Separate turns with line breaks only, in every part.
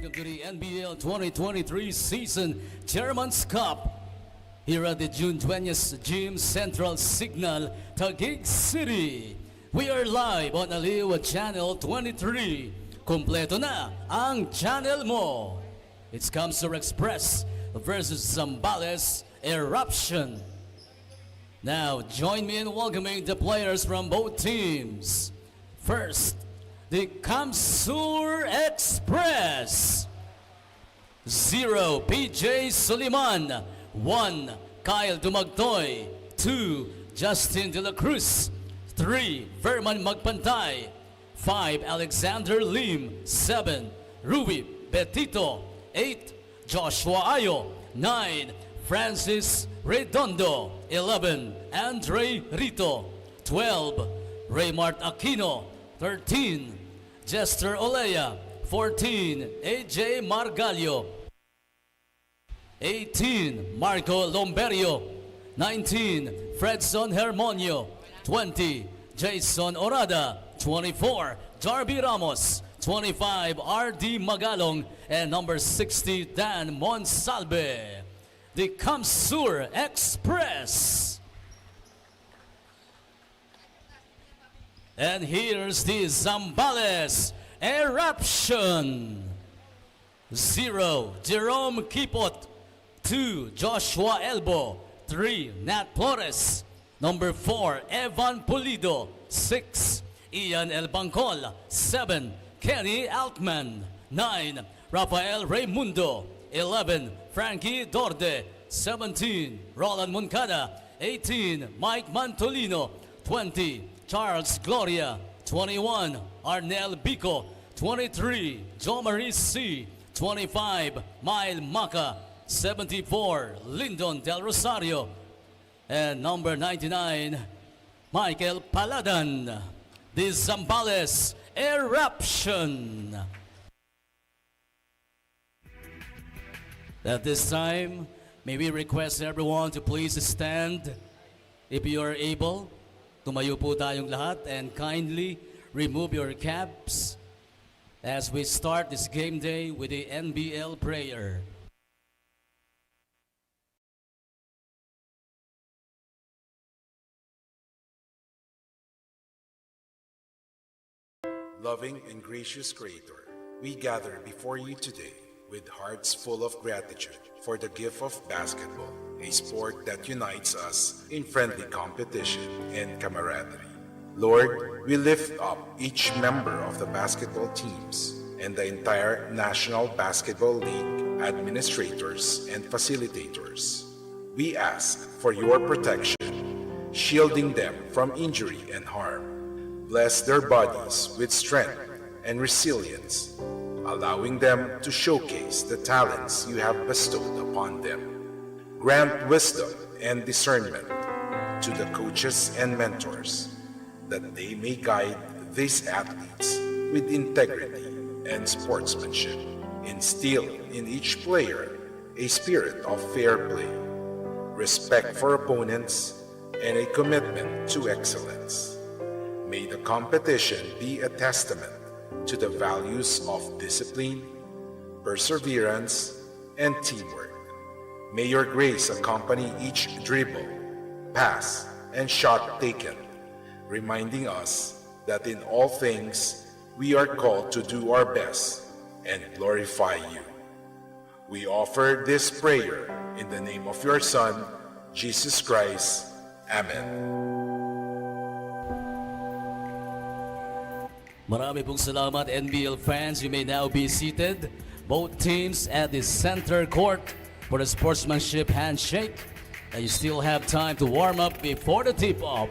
welcome to the NBL 2023 Season Chairman's Cup here at the June 20th Gym Central Signal, Taguig City. We are live on Aliw Channel 23. Kompleto na ang channel mo. It's Kamsur Express versus Zambales Eruption. Now, join me in welcoming the players from both teams. First, the Kamsur Express. 0, PJ Suliman. 1, Kyle Dumagtoy. 2, Justin De La Cruz. 3, Verman Magpantay. 5, Alexander Lim. 7, Ruby Betito. 8, Joshua Ayo. 9, Francis Redondo. 11, Andre Rito. 12, Raymart Aquino. 13, Jester Olea. 14, AJ Margallo. 18, Marco Lomberio. 19, Fredson Hermonio. 20, Jason Orada. 24, Darby Ramos. 25, RD Magalong. And number 60, Dan Monsalve. The Kamsur Express. And here's the Zambales Eruption. 0, Jerome Kipot. 2, Joshua Elbo. 3, Nat Flores. Number 4, Evan Pulido. 6, Ian El Bangkol. 7, Kenny Altman. 9, Rafael Raimundo. 11, Frankie Dorde. 17, Roland Moncada. 18, Mike Mantolino. 20, Charles Gloria. 21, Arnel Bico. 23, Jo Marie C. 25, Mile Maca. 74, Lyndon Del Rosario. And number 99, Michael Paladan. The Zambales Eruption. At this time, may we request everyone to please stand. If you are able, tumayo po tayong lahat and kindly remove your caps as we start this game day with the NBL prayer.
Loving and gracious Creator, we gather before you today with hearts full of gratitude for the gift of basketball, a sport that unites us in friendly competition and camaraderie. Lord, we lift up each member of the basketball teams and the entire National Basketball League administrators and facilitators. We ask for your protection, shielding them from injury and harm. Bless their bodies with strength and resilience, allowing them to showcase the talents you have bestowed upon them. Grant wisdom and discernment to the coaches and mentors, that they may guide these athletes with integrity and sportsmanship. Instill in each player a spirit of fair play, respect for opponents, and a commitment to excellence. May the competition be a testament to the values of discipline, perseverance, and teamwork. May your grace accompany each dribble, pass, and shot taken, reminding us that in all things we are called to do our best and glorify you. We offer this prayer in the name of your Son, Jesus Christ. Amen.
Marami pong salamat, NBL fans. You may now be seated. Both teams at the center court for the sportsmanship handshake. And you still have time to warm up before the tip-off.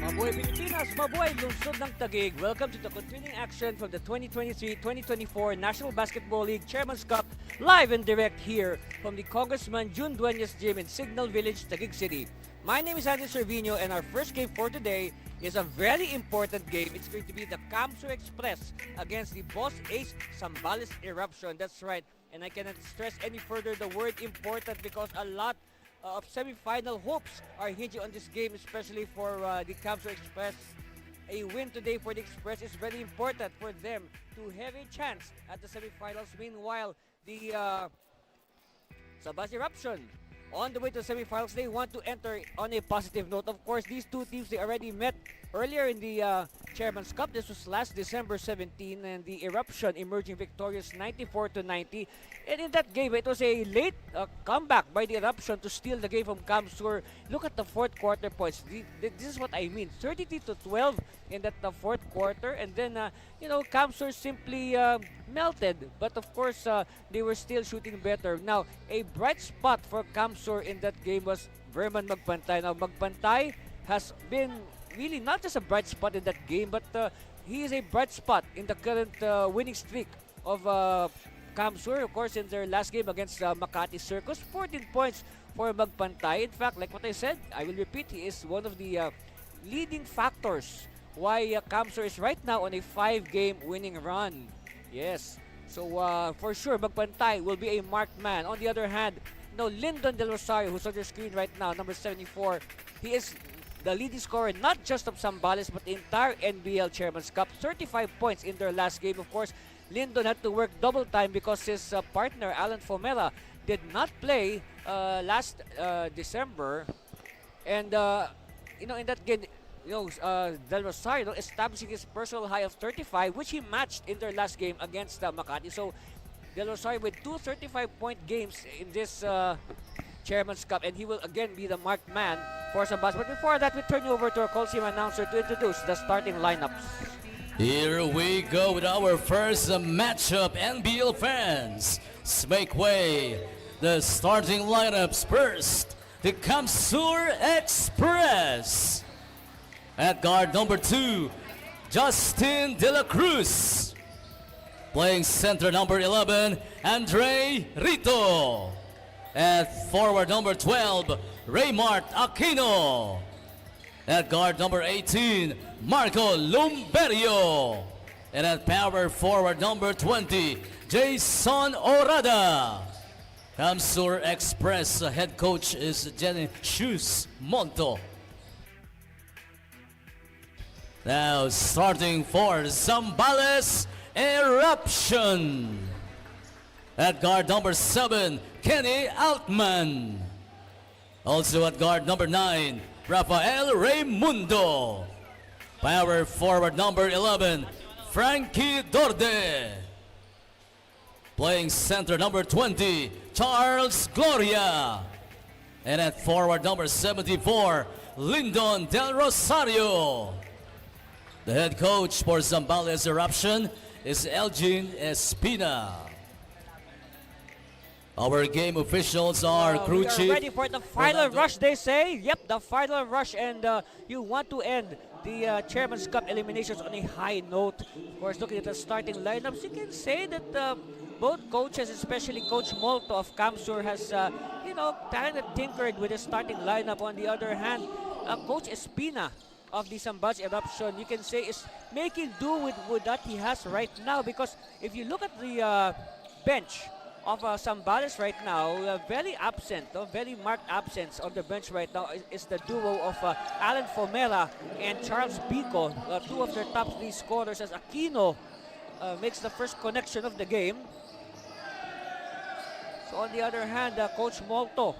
Mabuhay Pilipinas, mabuhay lungsod ng Taguig. Welcome to the continuing action from the 2023-2024 National Basketball League Chairman's Cup, live and direct here from the Congressman June Dueñas Gym in Signal Village, Taguig City. My name is Andy Cervino, and our first game for today is a very important game. It's going to be the Kamsur Express against the Boss Ace Zambales Eruption. That's right, and I cannot stress any further the word important because a lot of semi-final hopes are hinging on this game, especially for the Kamsur Express. A win today for the Express is very important for them to have a chance at the semi-finals. Meanwhile, the Zambales Eruption on the way to the semi-finals, they want to enter on a positive note. Of course, these two teams, they already met earlier in the Chairman's Cup. This was last December 17, and the Eruption emerging victorious 94-90. And in that game, it was a late comeback by the Eruption to steal the game from Kamsur. Look at the fourth quarter points. This is what I mean. 33-12 in that fourth quarter, and then Kamsur simply melted. But of course, they were still shooting better. Now, a bright spot for Kamsur in that game was Verman Magpantay. Now, Magpantay has been really not just a bright spot in that game, but he is a bright spot in the current winning streak of Kamsur. Of course, in their last game against Makati Circus, 14 points for Magpantay. In fact, like what I said, I will repeat, he is one of the leading factors why Kamsur is right now on a 5-game winning run. Yes, so for sure, Magpantay will be a marked man. On the other hand, Lyndon Del Rosario, who's on your screen right now, number 74, he is the leading scorer not just of Zambales but the entire NBL Chairman's Cup. 35 points in their last game. Of course, Lyndon had to work double time because his partner Alan Fomela did not play last December, and in that game, Del Rosario establishing his personal high of 35, which he matched in their last game against Makati. So Del Rosario with two 35-point games in this Chairman's Cup, and he will again be the marked man for Zambales. But before that, we turn you over to our Coliseum announcer to introduce the starting lineups.
Here we go with our first matchup, NBL fans. Make way. The starting lineups first. The Kamsur Express. At guard number 2, Justin De La Cruz. Playing center number 11, Andre Rito. At forward number 12, Raymart Aquino. At guard number 18, Marco Lumberio. And at power forward number 20, Jason Orada. Kamsur Express head coach is Jenny Shoes Monto. Now starting for Zambales Eruption. At guard number 7, Kenny Altman. Also at guard number 9, Rafael Raimundo. Power forward number 11, Frankie Dorde. Playing center number 20, Charles Gloria. And at forward number 74, Lyndon Del Rosario. The head coach for Zambales Eruption is Elgin Espina. Our game officials are crew
we
chief.
are ready for the final rush, they say. Yep, the final rush, and you want to end the Chairman's Cup eliminations on a high note. Of course, looking at the starting lineups, you can say that both coaches, especially Coach Molto of Kamsur, has kind of tinkered with the starting lineup. On the other hand, Coach Espina of the Zambales Eruption, you can say, is making do with what he has right now, because if you look at the bench of Zambales right now, very absent, very marked absence on the bench right now is the duo of Alan Fomela and Charles Bico, two of their top 3 scorers, as Aquino makes the first connection of the game. So on the other hand, Coach Molto,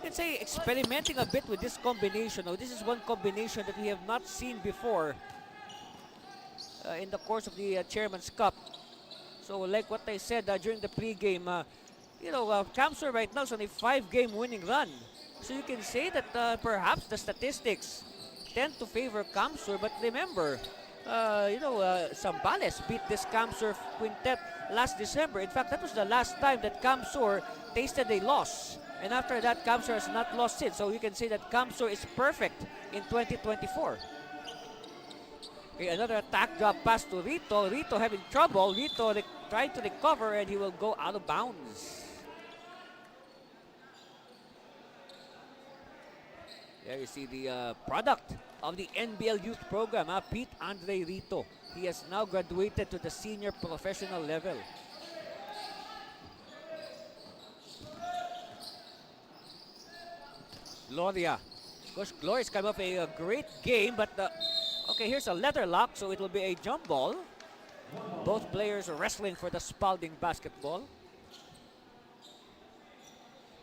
let's say, experimenting a bit with this combination. This is one combination that we have not seen before in the course of the Chairman's Cup. So like what I said during the pregame, Kamsur right now is on a 5-game winning run. So you can say that perhaps the statistics tend to favor Kamsur. But remember, Zambales beat this Kamsur quintet last December. In fact, that was the last time that Kamsur tasted a loss And after that, Camsor has not lost it. So you can say that Camsor is perfect in 2024. Okay, another attack drop pass to Rito. Rito having trouble. Rito trying to recover and he will go out of bounds. There you see the product of the NBL youth program, Pete Andre Rito. He has now graduated to the senior professional level. Gloria. Of course, Gloria's come up a great game, but okay, here's a letter lock, so it will be a jump ball. Both players are wrestling for the Spalding basketball.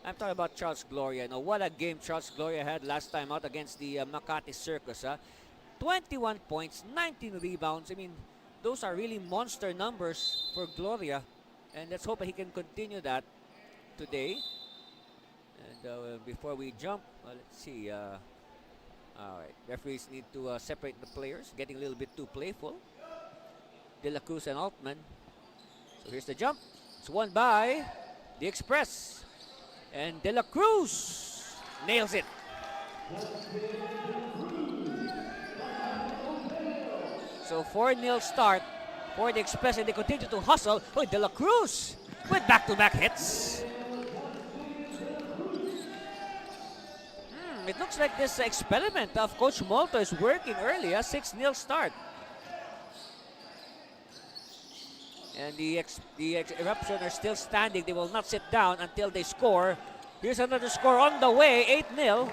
I'm talking about Charles Gloria. You know, what a game Charles Gloria had last time out against the Makati Circus. 21 points, 19 rebounds. I mean, those are really monster numbers for Gloria. And let's hope that he can continue that today. And before we jump, let's see. All right, referees need to separate the players, getting a little bit too playful. De La Cruz and Altman. So here's the jump. It's won by the Express. And De La Cruz nails it. So 4-0 start for the Express, and they continue to hustle. Oh, De La Cruz with back-to-back hits. It looks like this experiment of Coach Molto is working early. 6-0 start. And the Eruption are still standing. They will not sit down until they score. Here's another score on the way, 8-0.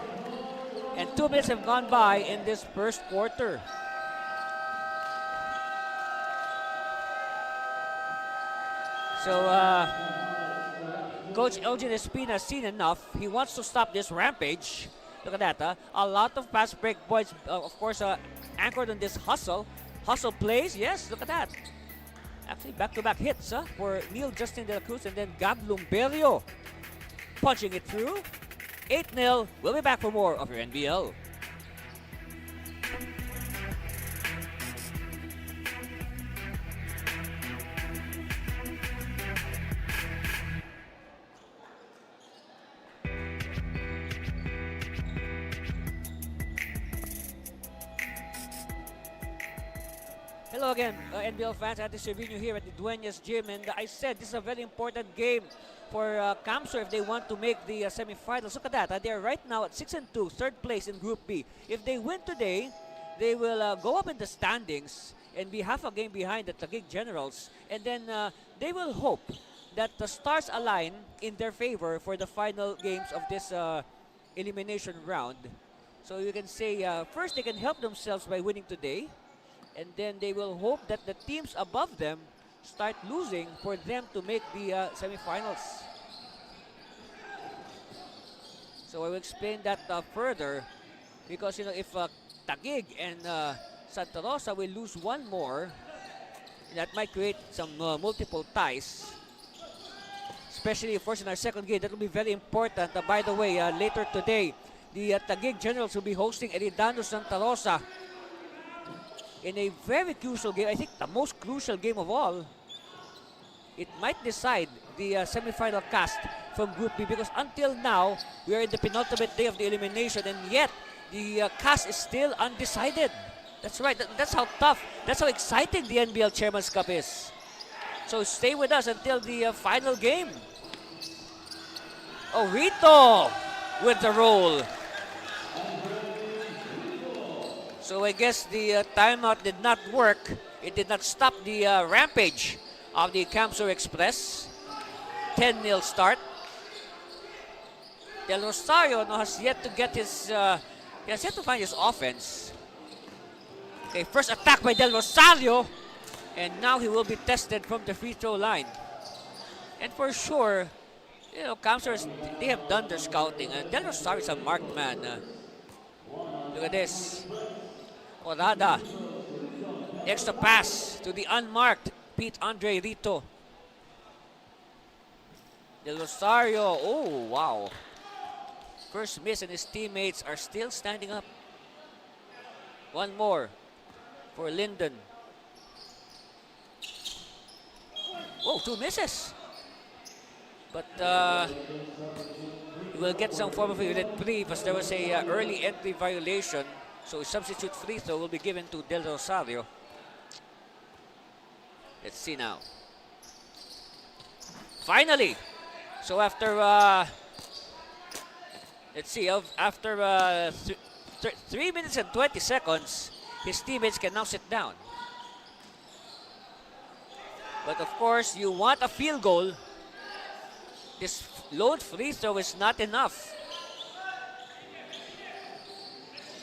And 2 minutes have gone by in this first quarter. So, Coach Elgin Espina has seen enough. He wants to stop this rampage. Look at that. A lot of fast break points, of course, anchored on this hustle. Hustle plays, yes, look at that. Actually, back-to-back hits for Neil Justin De La Cruz and then Gab Lumberio punching it through. 8-0. We'll be back for more of your NBL. Hello again, NBL fans. At this review here at the Dueñas Gym, and I said this is a very important game for Camsor if they want to make the semifinals. Look at that. They are right now at 6-2, third place in Group B. If they win today, they will go up in the standings and be half a game behind the Taguig Generals. And then they will hope that the stars align in their favor for the final games of this elimination round. So you can say first they can help themselves by winning today. And then they will hope that the teams above them start losing for them to make the semifinals. So I will explain that further, because you know if Taguig and Santa Rosa will lose one more, that might create some multiple ties. Especially, of course, in our second game, that will be very important. By the way, later today, the Taguig Generals will be hosting Eridano Santa Rosa in a very crucial game. I think the most crucial game of all. It might decide the semifinal cast from Group B, because until now, we are in the penultimate day of the elimination, and yet the cast is still undecided. That's right. That's how tough, that's how exciting the NBL Chairman's Cup is. So stay with us until the final game. Oh, Rito with the roll. So I guess the timeout did not work. It did not stop the rampage of the Camsor Express. 10-0 start. Del Rosario has yet to get his, he has yet to find his offense. Okay, first attack by Del Rosario. And now he will be tested from the free throw line. And for sure, you know, Camsor, they have done their scouting. Del Rosario is a marked man. Look at this. Orada. Extra pass to the unmarked Pete Andre Rito. Del Rosario. Oh, wow. First miss, and his teammates are still standing up. One more for Linden. Oh, two misses. But he will get some form of a reprieve as there was a early entry violation. So a substitute free throw will be given to Del Rosario. Let's see now. Finally! So after, let's see, after 3 minutes and 20 seconds, his teammates can now sit down. But of course, you want a field goal. This lone free throw is not enough.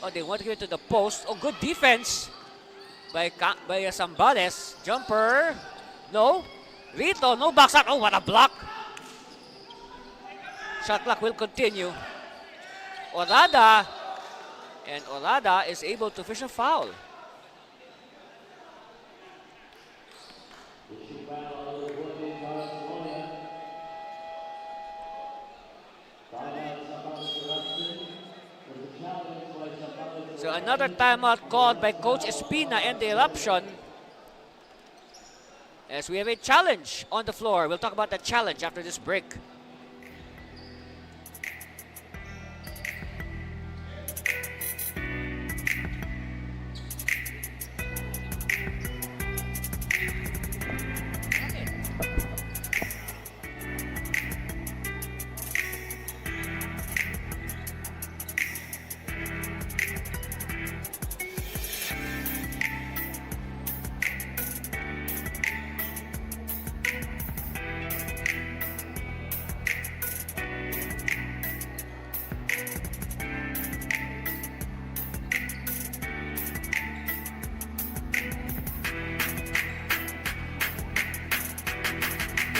Oh, they want to give it to the post. Oh, good defense by Zambales. Jumper. No. Rito, no box out. Oh, what a block. Shot clock will continue. Orada. And Orada is able to fish a foul. So another timeout called by Coach Espina and the Eruption. As we have a challenge on the floor. We'll talk about the challenge after this break.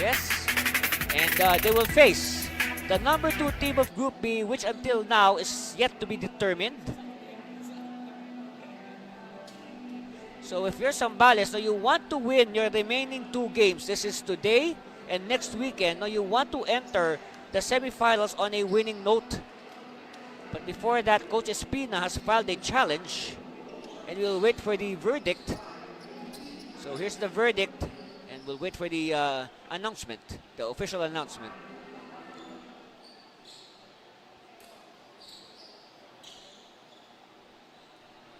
Yes, and they will face the number 2 team of Group B, which until now is yet to be determined. So if you're Zambales, now you want to win your remaining 2 games. This is today and next weekend. Now you want to enter the semifinals on a winning note. But before that, Coach Espina has filed a challenge, and we'll wait for the verdict. So here's the verdict. We'll wait for the announcement, the official announcement.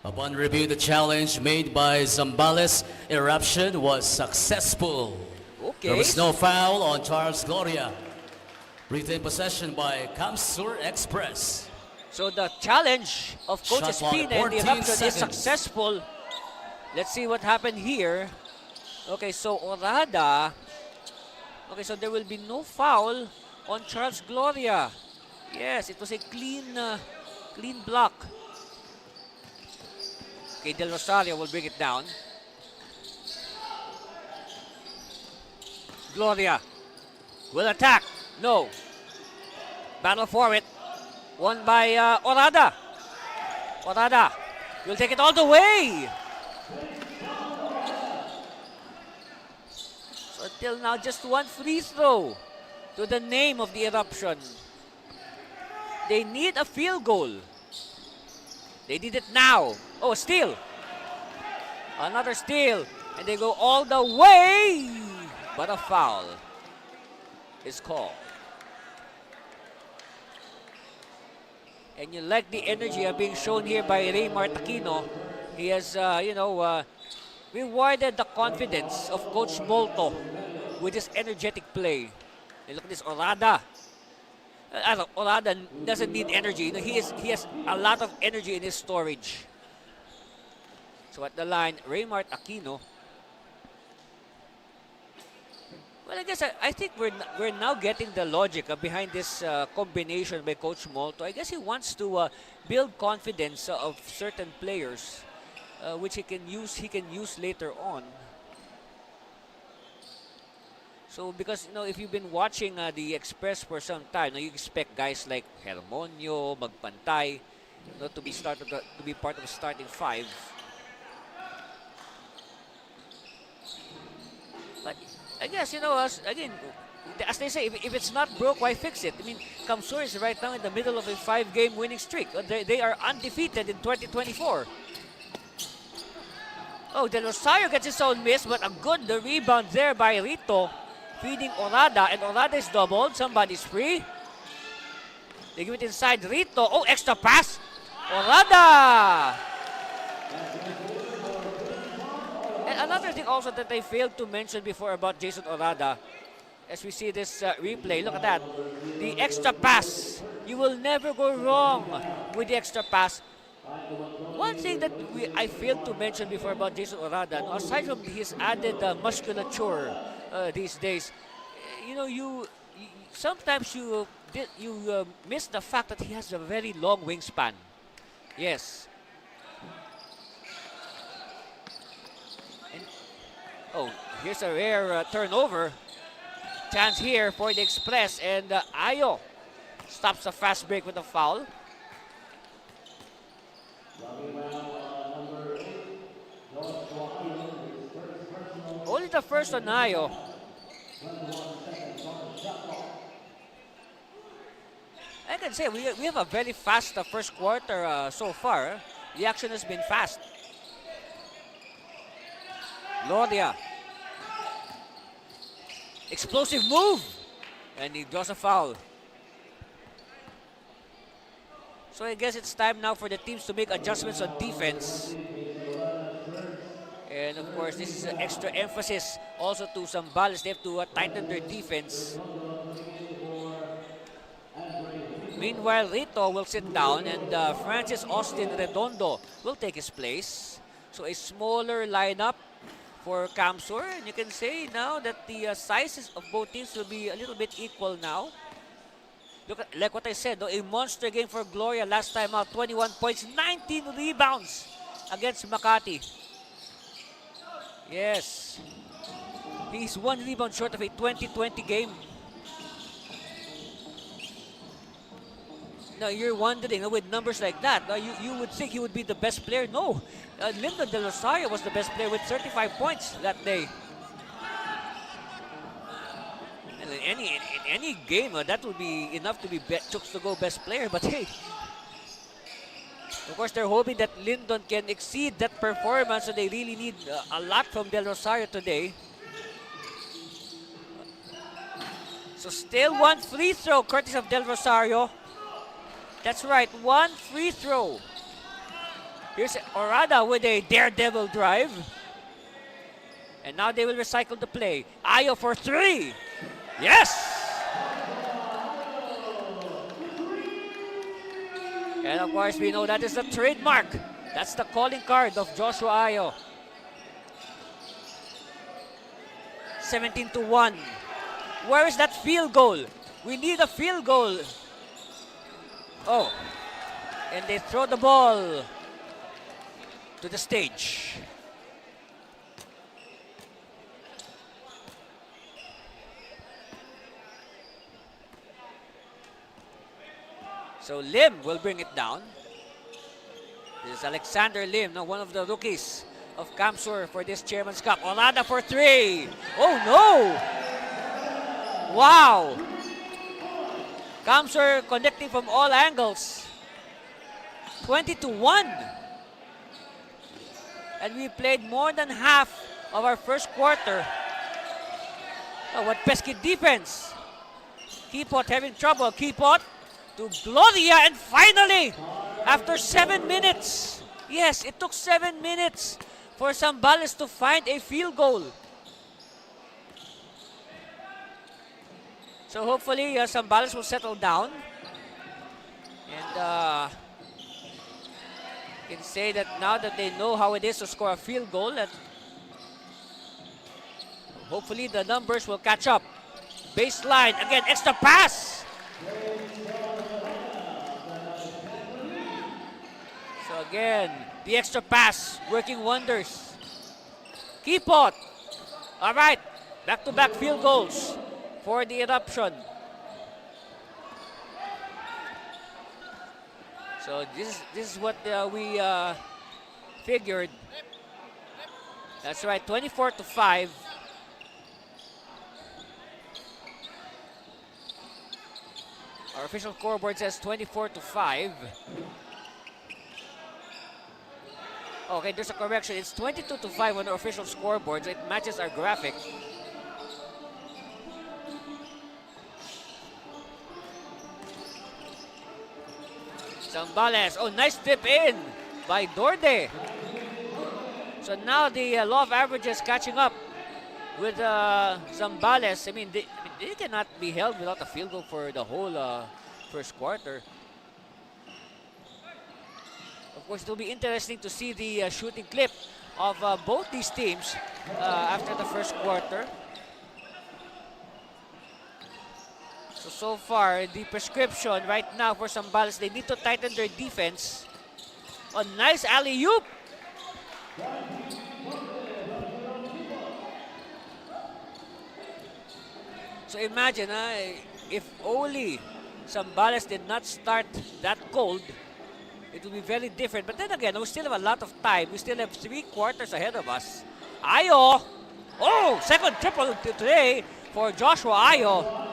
Upon review, the challenge made by Zambales Eruption was successful.
Okay.
There was no foul on Charles Gloria. Retained possession by Kamsur Express.
So the challenge of Coach
Shot clock,
Espina and the
14
Eruption is
seconds.
successful. Let's see what happened here. Okay, so Orada. Okay, so there will be no foul on Charles Gloria. Yes, it was a clean block. Okay, Del Rosario will bring it down. Gloria will attack. No. Battle for it. Won by Orada. Orada will take it all the way. Until now, just 1 free throw to the name of the Eruption. They need a field goal. They need it now. Oh, steal. Another steal. And they go all the way. But a foul is called. And you like the energy being shown here by Raymar Aquino. He has, rewarded the confidence of Coach Molto with his energetic play. And look at this, Orada. Orada doesn't need energy. He has a lot of energy in his storage. So at the line, Raymar Aquino. Well, I guess I think we're now getting the logic behind this combination by Coach Molto. I guess he wants to build confidence of certain players. Which he can use later on. So because if you've been watching the Express for some time, you expect guys like Hermonio, Magpantay, to be part of the starting 5. But I guess as they say, if it's not broke, why fix it? I mean, Kamsur is right now in the middle of a 5-game winning streak. They are undefeated in 2024. Oh, Del Rosario gets his own miss, but a good rebound there by Rito feeding Orada, and Orada is doubled. Somebody's free. They give it inside Rito. Oh, extra pass. Orada! And another thing also that I failed to mention before about Jason Orada, as we see this replay, look at that. The extra pass. You will never go wrong with the extra pass. One thing that I failed to mention before about Jason Orada, aside from his added musculature these days, sometimes you miss the fact that he has a very long wingspan. Yes. Oh, here's a rare turnover. Chance here for the Express, and Ayo stops a fast break with a foul. Only the first on Ayo. I can say we have a very fast first quarter so far. The action has been fast. Gloria. Explosive move. And he draws a foul. So I guess it's time now for the teams to make adjustments on defense. And of course, this is extra emphasis also to Zambales. They have to tighten their defense. Meanwhile, Rito will sit down, and Francis Austin Redondo will take his place. So a smaller lineup for Camsur. And you can say now that the sizes of both teams will be a little bit equal now. Look at, like what I said, a monster game for Gloria last time out. 21 points, 19 rebounds against Makati. Yes. He's 1 rebound short of a 2020 game. Now you're wondering, with numbers like that, you would think he would be the best player. No, Lyndon Del Rosario was the best player with 35 points that day. And in any game, that would be enough to be Chooks to go best player. But hey, of course, they're hoping that Lyndon can exceed that performance, so they really need a lot from Del Rosario today. So still one free throw, courtesy of Del Rosario. That's right, one free throw. Here's Orada with a daredevil drive. And now they will recycle the play. Ayo for 3. Yes! And of course, we know that is the trademark. That's the calling card of Joshua Ayo. 17-1. Where is that field goal? We need a field goal. Oh, and they throw the ball to the stage. So Lim will bring it down. This is Alexander Lim, one of the rookies of Camsur for this Chairman's Cup. Orada for 3. Oh no! Wow! Camsur connecting from all angles. 20-1. And we played more than half of our first quarter. Oh, what pesky defense. Kipot having trouble. Kipot to Gloria, and finally, after 7 minutes, yes, it took 7 minutes for Zambales to find a field goal. So hopefully Zambales will settle down. And can say that now that they know how it is to score a field goal, that hopefully the numbers will catch up. Baseline, again, extra pass. So again, the extra pass working wonders. Kipot. All right, back-to-back field goals for the Eruption. So this is what we figured. That's right, 24-5. Our official scoreboard says 24-5. Okay, there's a correction. It's 22-5 on the official scoreboard, so it matches our graphic. Zambales. Oh, nice dip in by Dorde. So now the law of averages catching up with Zambales. I mean, they cannot be held without a field goal for the whole first quarter. Of course, it will be interesting to see the shooting clip of both these teams after the first quarter. So far, the prescription right now for Zambales, they need to tighten their defense. A nice alley-oop. So imagine, if only Zambales did not start that cold, it will be very different. But then again, we still have a lot of time. We still have 3 quarters ahead of us. Ayo! Oh, second triple today for Joshua Ayo.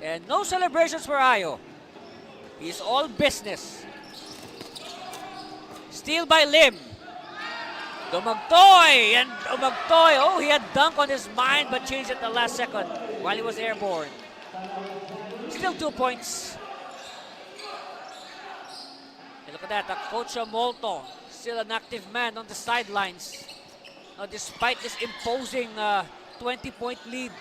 And no celebrations for Ayo. He's all business. Steal by Lim. Dumagtoy! And Dumagtoy, oh, he had dunk on his mind but changed at the last second while he was airborne. Still 2 points. And look at that, Coach Molto, still an active man on the sidelines. Despite this imposing 20-point lead.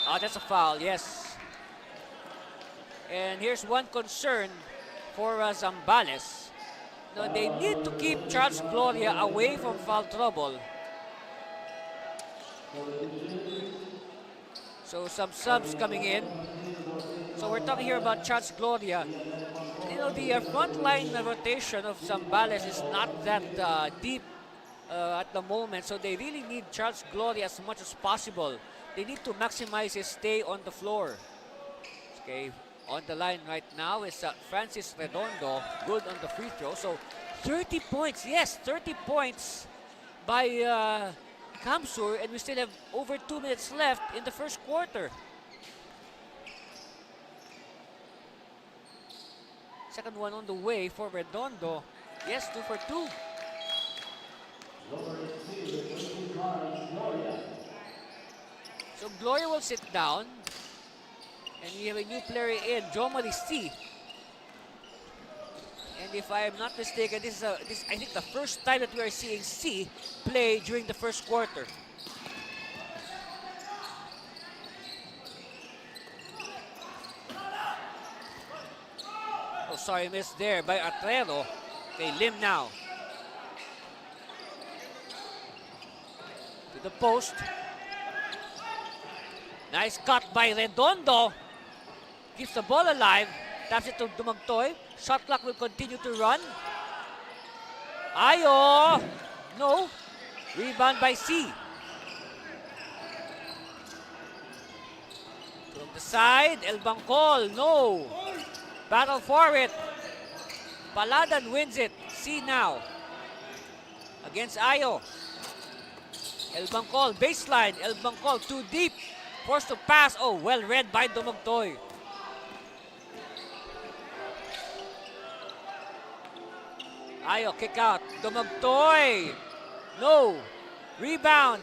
Oh, that's a foul, yes. And here's one concern for Zambales. No, they need to keep Charles Gloria away from foul trouble. So some subs coming in. So we're talking here about Charles Gloria. You know, the front line rotation of Zambales is not that deep at the moment. So they really need Charles Gloria as much as possible. They need to maximize his stay on the floor. Okay, on the line right now is Francis Redondo, good on the free throw. So 30 points, yes, 30 points by Kamsur, and we still have over 2 minutes left in the first quarter. Second one on the way for Redondo. Yes, 2 for 2. So Gloria will sit down. And we have a new player in, Jomari C. And if I am not mistaken, this is I think the first time that we are seeing C play during the first quarter. Oh, sorry, missed there by Atrero. Okay, Lim now. To the post. Nice cut by Redondo. Keeps the ball alive. Taps it to Dumagtoy. Shot clock will continue to run. Ayo! No. Rebound by C. From the side, El Bangkol. No. Battle for it. Paladan wins it. C now. Against Ayo. El Bangkol, baseline. El Bangkol, too deep. Forced to pass. Oh, well read by Dumagtoy. Ayo, kick out. Dumagtoy. No. Rebound.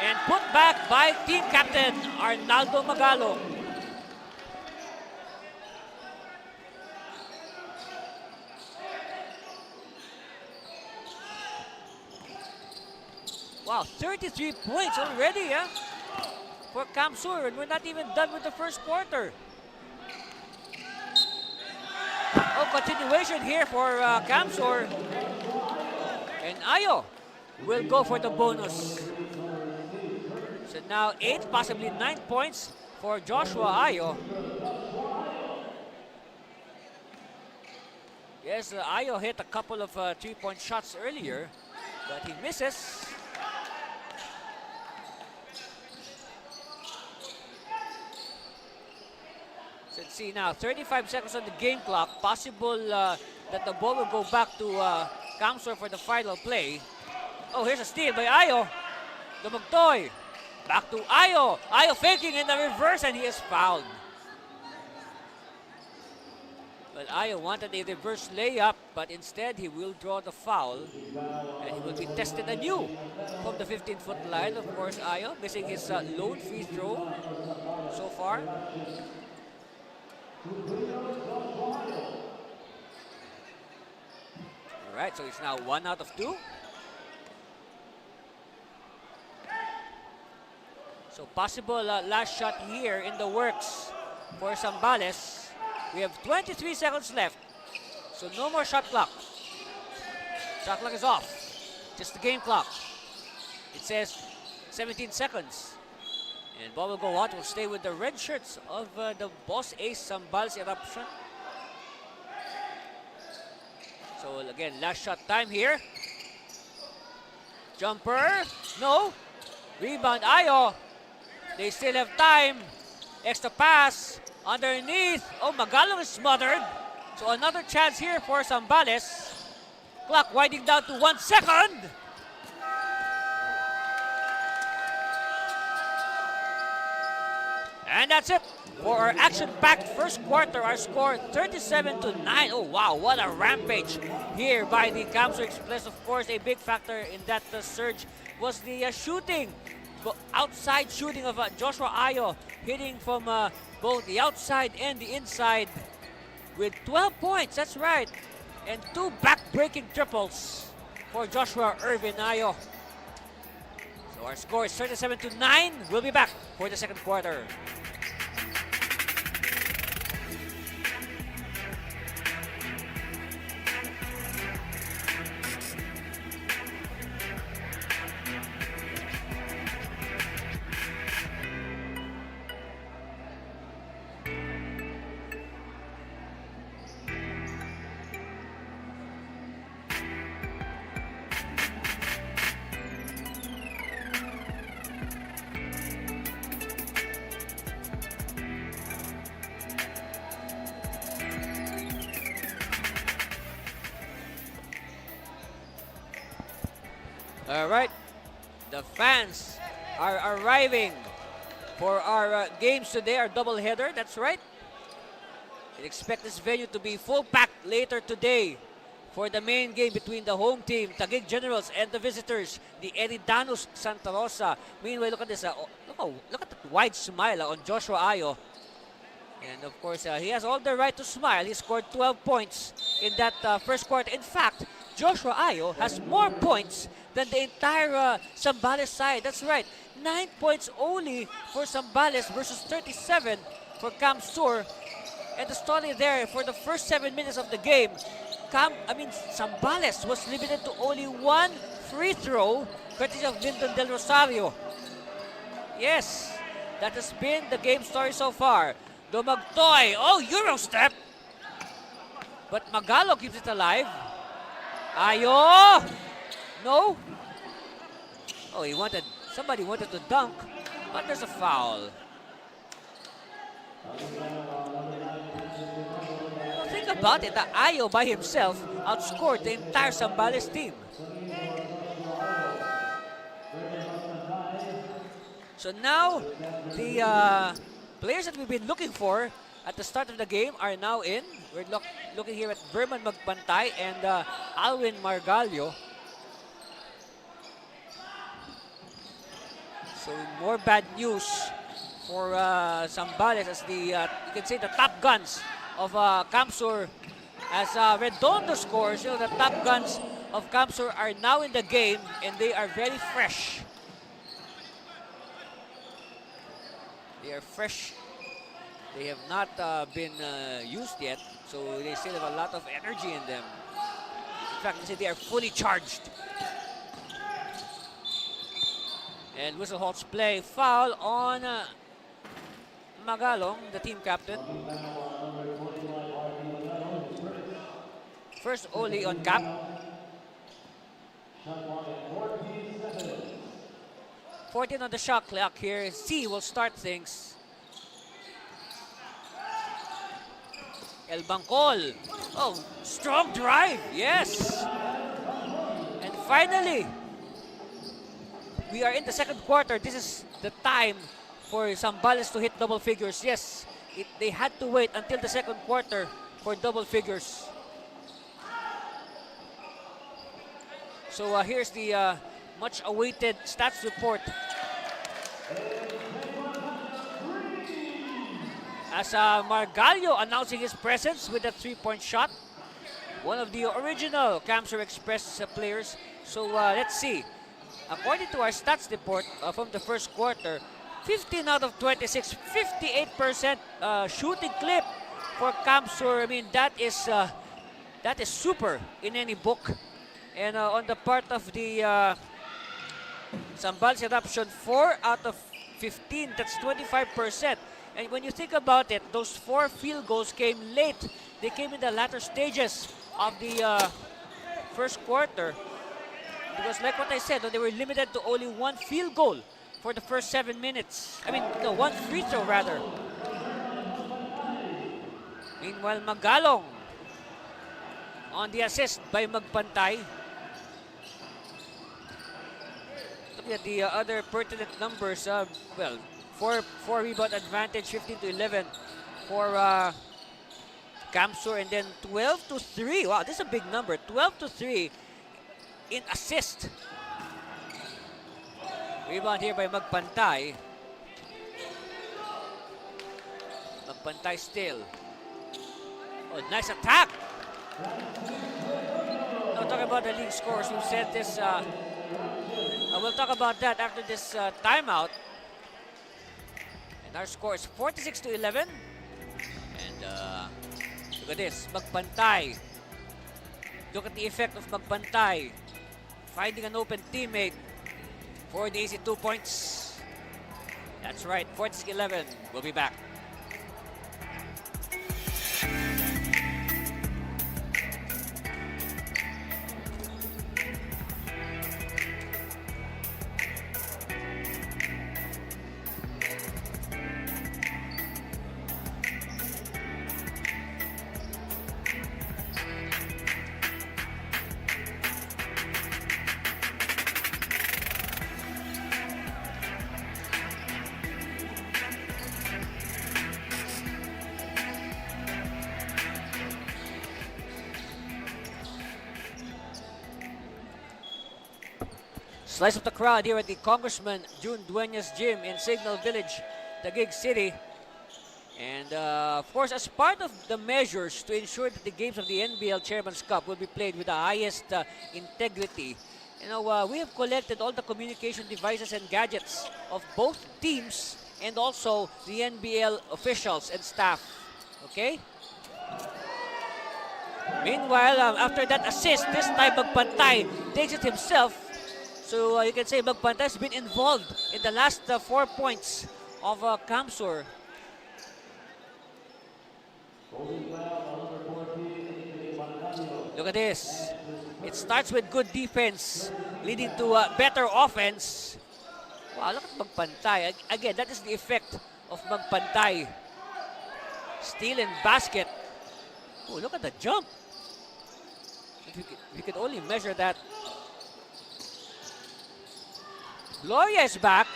And put back by team captain Arnaldo Magalong. Wow, 33 points already, for Kamsur, and we're not even done with the first quarter. Oh, continuation here for Kamsur. And Ayo will go for the bonus. So now 8, possibly 9 points for Joshua Ayo. Yes, Ayo hit a couple of 3-point shots earlier, but he misses. Let's see now, 35 seconds on the game clock. Possible that the ball will go back to Kamsur for the final play. Oh, here's a steal by Ayo. Dumagtoy. Back to Ayo. Ayo faking in the reverse, and he is fouled. Well, Ayo wanted a reverse layup, but instead he will draw the foul. And he will be tested anew from the 15-foot line. Of course, Ayo missing his lone free throw so far. Alright, so it's now 1 out of 2. So possible last shot here in the works for Zambales. We have 23 seconds left. So no more shot clock. Shot clock is off. Just the game clock. It says 17 seconds. And ball will go out. Will stay with the red shirts of the boss ace Zambales Eruption. So again, last shot time here. Jumper. No. Rebound Ayo. They still have time. Extra pass. Underneath. Oh, Magalong is smothered. So another chance here for Zambales. Clock winding down to 1 second. And that's it for our action-packed first quarter. Our score 37-9. Oh wow, what a rampage here by the Camps Express. Of course, a big factor in that surge was the shooting. Outside shooting of Joshua Ayo, hitting from both the outside and the inside with 12 points, that's right. And 2 back-breaking triples for Joshua Irvin Ayo. So our score is 37-9. We'll be back for the second quarter. All right, the fans are arriving for our games today, our doubleheader, that's right. And expect this venue to be full packed later today for the main game between the home team, Taguig Generals, and the visitors, the Eridanos Santa Rosa. Meanwhile, look at this, look at that wide smile on Joshua Ayo. And of course, he has all the right to smile. He scored 12 points in that first quarter. In fact, Joshua Ayo has more points than the entire Zambales side. That's right, 9 points only for Zambales versus 37 for Camp Sur. And the story there for the first 7 minutes of the game, Zambales was limited to only 1 free throw, courtesy of Lyndon Del Rosario. Yes, that has been the game story so far. Dumagtoy, oh, Euro step. But Magalo keeps it alive. Ayo! No? Oh, somebody wanted to dunk, but there's a foul. Well, think about it, Ayo by himself outscored the entire Zambales team. So now, the players that we've been looking for at the start of the game are now in. We're looking here at Verman Magpantay and Alwin Margallo. So more bad news for Zambales as you can say the top guns of Camp Sur. As Redondo scores, the top guns of Camp Sur are now in the game and they are very fresh. They are fresh. They have not been used yet, so they still have a lot of energy in them. In fact, they are fully charged. And whistle halts play. Foul on Magalong, the team captain. First only on Cap. 14 on the shot clock here. C will start things. El Bangkol. Oh, strong drive. Yes. And finally, we are in the second quarter. This is the time for Zambales to hit double figures. Yes, they had to wait until the second quarter for double figures. So here's the much awaited stats report. As Margallo announcing his presence with a 3-point shot. One of the original Camsur Express players. So let's see. According to our stats report from the first quarter, 15 out of 26, 58% shooting clip for Camsur. I mean, that is super in any book. And on the part of the Zambales Eruption, 4 out of 15, that's 25%. And when you think about it, those 4 field goals came late. They came in the latter stages of the first quarter. Because like what I said, they were limited to only 1 field goal for the first 7 minutes. I mean, no, 1 free throw rather. Meanwhile, Magalong on the assist by Magpantay. Look at the other pertinent numbers. Well, 4 rebound advantage, 15 to 11 for Camsur, and then 12 to 3. Wow, this is a big number. 12 to 3 in assist. Rebound here by Magpantay. Magpantay still. Oh, nice attack. Now talking about the league scores, we've said this. We'll talk about that after this timeout. And our score is 46 to 11. And look at this, Magpantay. Look at the effect of Magpantay. Finding an open teammate for the easy 2 points. That's right, 46-11. We'll be back. Slice of the crowd here at the Congressman June Dueñas Gym in Signal Village, Taguig City. And of course, as part of the measures to ensure that the games of the NBL Chairman's Cup will be played with the highest integrity, we have collected all the communication devices and gadgets of both teams and also the NBL officials and staff. Okay? Meanwhile, after that assist, this time Magpantay takes it himself. So you can say Magpantay has been involved in the last 4 points of Camsur. Look at this. It starts with good defense, leading to better offense. Wow, look at Magpantay. Again, that is the effect of Magpantay. Steal and basket. Oh, look at the jump. If you could only measure that. Gloria is back.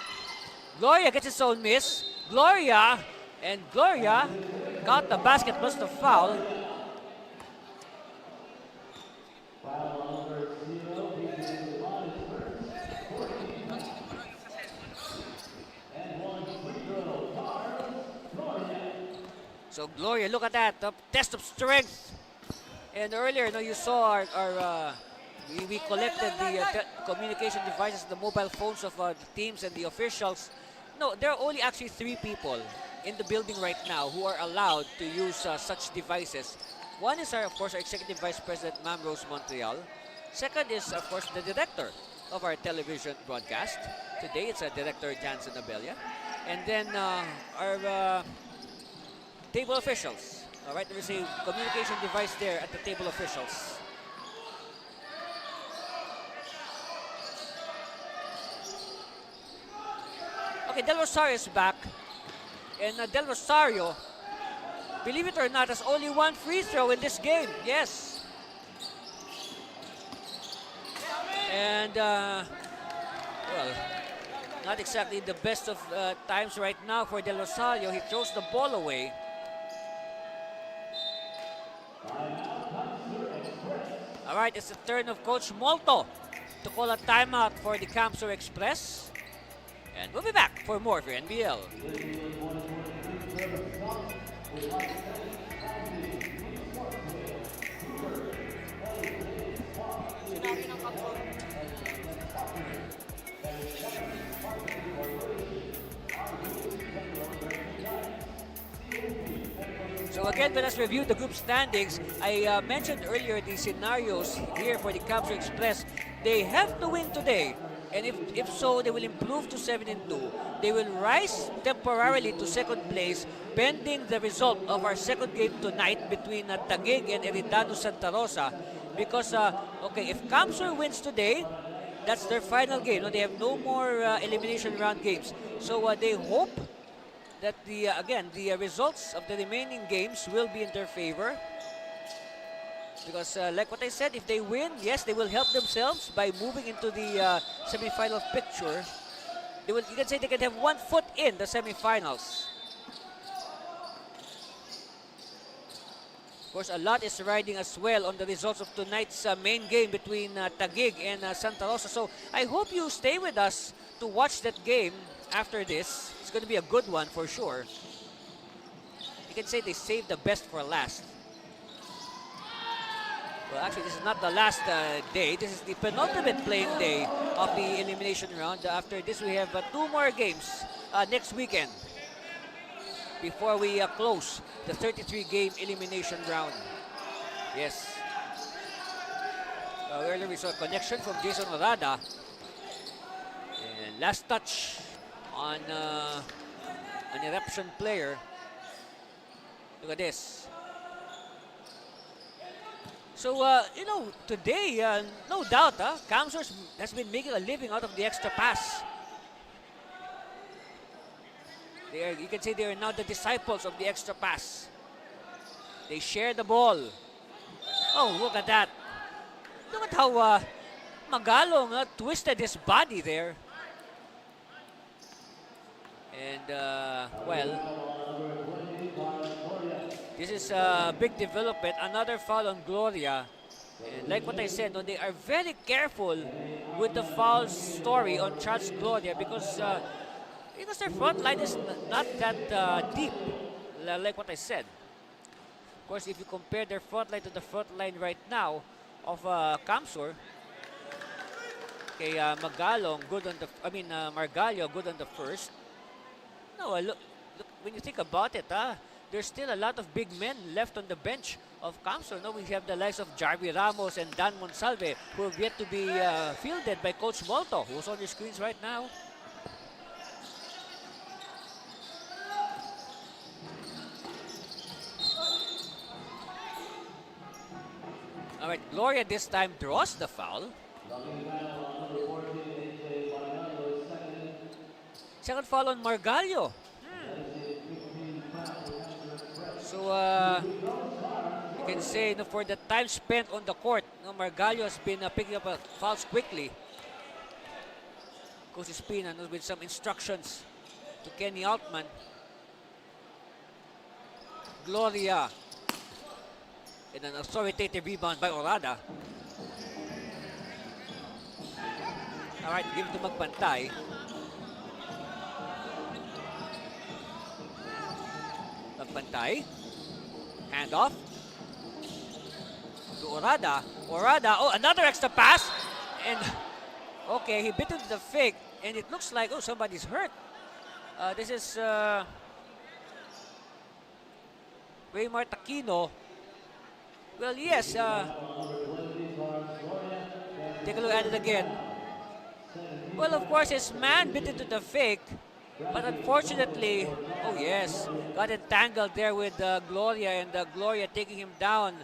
Gloria gets his own miss. Gloria got the basket, must have fouled. So Gloria, look at that, test of strength. And earlier, you saw we collected the communication devices, the mobile phones of the teams and the officials. No, there are only actually 3 people in the building right now who are allowed to use such devices. One is, of course, our Executive Vice President, Ma'am Rose Montreal. Second is, of course, the director of our television broadcast. Today, it's Director Jansen Abella. And then our table officials. All right, there is a communication device there at the table officials. Okay, Del Rosario is back. And Del Rosario, believe it or not, has only 1 free throw in this game. Yes. And, well, not exactly the best of times right now for Del Rosario. He throws the ball away. All right, it's the turn of Coach Molto to call a timeout for the Camsor Express. And we'll be back for more for NBL. So again, let us review the group standings. I mentioned earlier the scenarios here for the Camsor Express. They have to win today. And if so, they will improve to 7-2. They will rise temporarily to second place pending the result of our second game tonight between Taguig and Eridano Santa Rosa. Because, okay, if Camsor wins today, that's their final game. No, they have no more elimination round games. So they hope that the results of the remaining games will be in their favor. Because like what I said, if they win, yes, they will help themselves by moving into the semifinal picture. You can say they can have 1 foot in the semifinals. Of course, a lot is riding as well on the results of tonight's main game between Taguig and Santa Rosa. So I hope you stay with us to watch that game after this. It's going to be a good one for sure. You can say they saved the best for last. Well, actually, this is not the last day. This is the penultimate playing day of the elimination round. After this, we have 2 more games next weekend before we close the 33-game elimination round. Yes. Earlier, we saw a connection from Jason Orada. And last touch on an Eruption player. Look at this. So, you know, today, no doubt, Camsor has been making a living out of the extra pass. You can say they are now the disciples of the extra pass. They share the ball. Oh, look at that. Look at how Magalong twisted his body there. And, well, this is a big development. Another foul on Gloria. And like what I said, no, they are very careful with the foul story on Charles Gloria because their front line is not that deep, like what I said. Of course, if you compare their front line to the front line right now of Camsor, okay, Margallo good on the first. No, look, when you think about it, there's still a lot of big men left on the bench of Camsor. No, we have the likes of Jarvi Ramos and Dan Monsalve who have yet to be fielded by Coach Molto, who's on your screens right now. All right, Gloria this time draws the foul. Second foul on Margallo. So, you can say for the time spent on the court, Margallo has been picking up fouls quickly. Coach Espina with some instructions to Kenny Altman. Gloria. And an authoritative rebound by Orada. All right, give it to Magpantay. Magpantay. Hand off. To Orada. Orada, oh, another extra pass. And, okay, he bit into the fake. And it looks like, oh, somebody's hurt. This is Raymar Taquino. Well, yes. Take a look at it again. Well, of course, his man bit into the fake. But unfortunately, oh yes, got entangled there with Gloria, and Gloria taking him down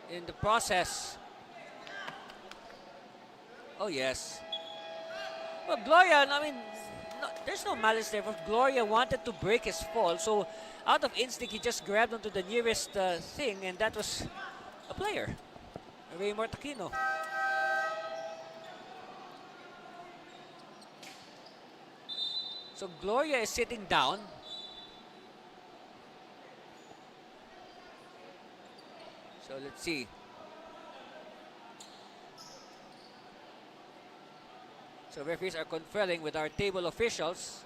in the process. Oh yes. Well, Gloria, I mean, there's no malice there. But Gloria wanted to break his fall, so out of instinct, he just grabbed onto the nearest thing, and that was a player, Raymar Taquino. So Gloria is sitting down. So let's see. So referees are conferring with our table officials.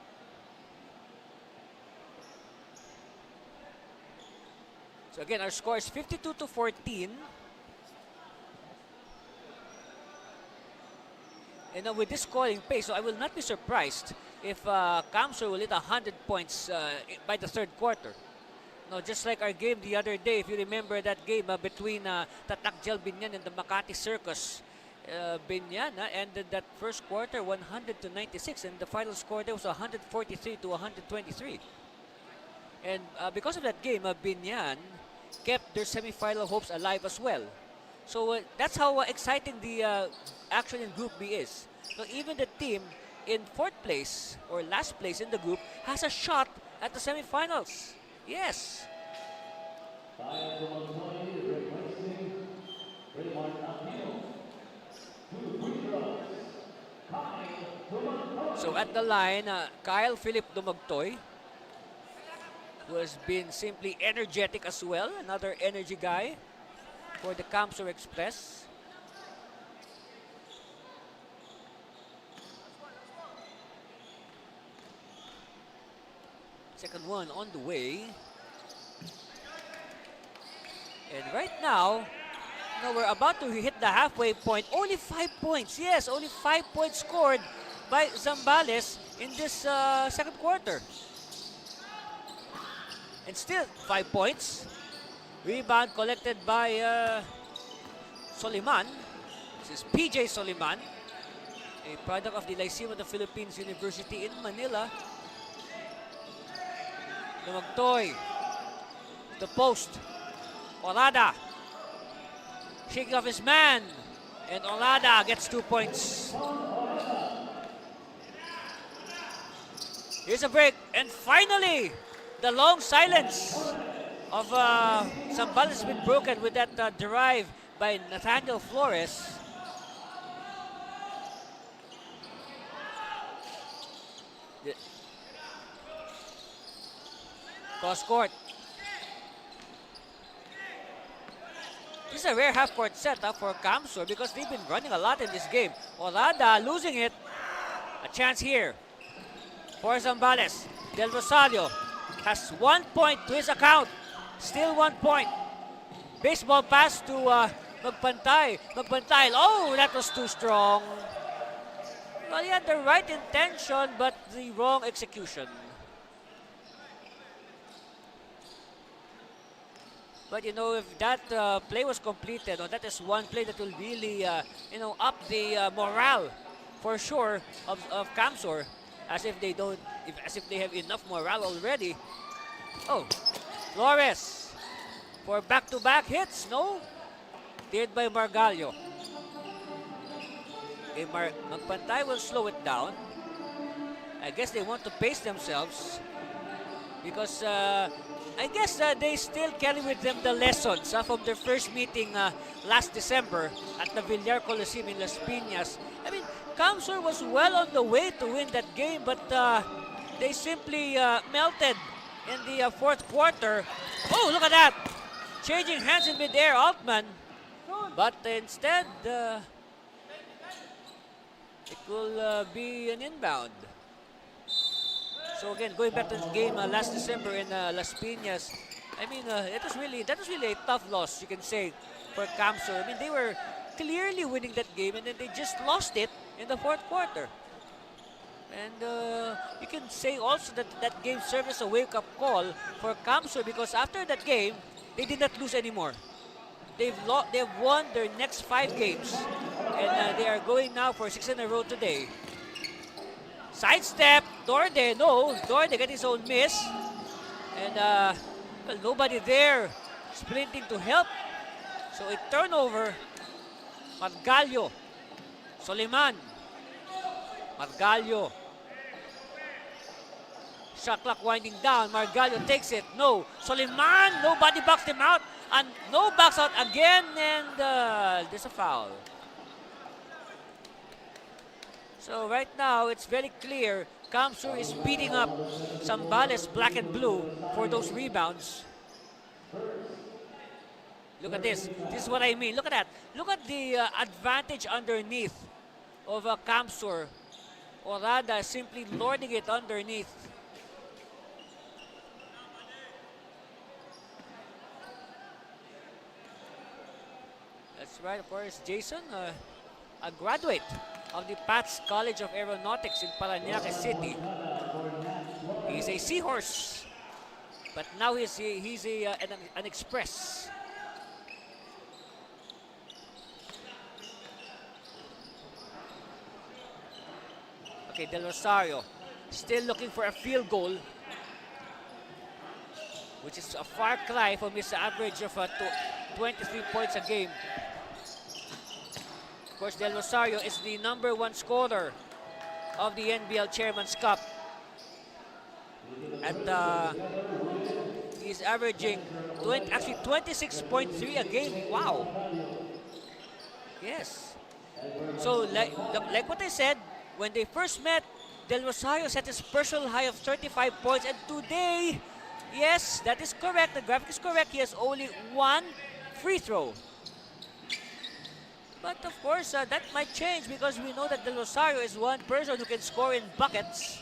So again, our score is 52-14. And now with this scoring pace, so I will not be surprised if Kamsur will hit 100 points by the third quarter. No, just like our game the other day, if you remember that game between Tatakjel Binyan and the Makati Circus. Binyan ended that first quarter 100-96, and the final score there was 143-123. And because of that game, Binyan kept their semi-final hopes alive as well. So that's how exciting the action in Group B is. So even the team in fourth place or last place in the group has a shot at the semi-finals. Yes. So at the line, Kyle Philip Dumagtoy, who has been simply energetic as well. Another energy guy for the Kamsur Express. Second one on the way. And right now, we're about to hit the halfway point. Only 5 points. Yes, only 5 points scored by Zambales in this second quarter. And still 5 points. Rebound collected by Soliman. This is PJ Soliman, a product of the Lyceum of the Philippines University in Manila. Dumagtoy, the post. Olada, shaking off his man. And Olada gets 2 points. Here's a break. And finally, the long silence of Zambales has been broken with that drive by Nathaniel Flores. Cross court. This is a rare half-court set for Kamsur because they've been running a lot in this game. Olada losing it. A chance here for Zambales. Del Rosario has 1 point to his account. Still 1 point. Baseball pass to Magpantay. Magpantay. Oh, that was too strong. Well, he had the right intention but the wrong execution. But if that play was completed, that is one play that will really, up the morale for sure of Kamsur, as if they have enough morale already. Oh, Flores for back-to-back hits. No, cleared by Margallo. Okay, Magpantay will slow it down. I guess they want to pace themselves because. I guess they still carry with them the lessons from their first meeting last December at the Villar Coliseum in Las Piñas. I mean, Kamsur was well on the way to win that game, but they simply melted in the fourth quarter. Oh, look at that! Changing hands in midair, Altman. But instead, it will be an inbound. So again, going back to the game last December in Las Piñas, I mean, that was really a tough loss, you can say, for Kamsur. I mean, they were clearly winning that game, and then they just lost it in the fourth quarter. And you can say also that that game served as a wake-up call for Kamsur because after that game, they did not lose anymore. They've won their next 5 games, and they are going now for 6 in a row today. Sidestep, Dorde, no, Dorde got his own miss. And well, nobody there sprinting to help. So a turnover. Margallo, Soliman, Margallo. Shot clock winding down, Margallo takes it, no. Soliman, nobody backs him out. And no backs out again, and there's a foul. So right now, it's very clear Kamsur is beating up Zambales black and blue for those rebounds. Look at this. This is what I mean. Look at that. Look at the advantage underneath of Kamsur Orada simply lording it underneath. That's right, of course, Jason, a graduate of the Pats College of Aeronautics in Parañaque City. He's a seahorse, but now an express. Okay, Del Rosario still looking for a field goal, which is a far cry from his average of 23 points a game. Of course, Del Rosario is the #1 scorer of the NBL Chairman's Cup. And he's averaging 26.3 a game. Wow. Yes. So like what I said, when they first met, Del Rosario set his personal high of 35 points. And today, yes, that is correct. The graphic is correct. He has only 1 free throw. But of course, that might change because we know that Del Rosario is one person who can score in buckets.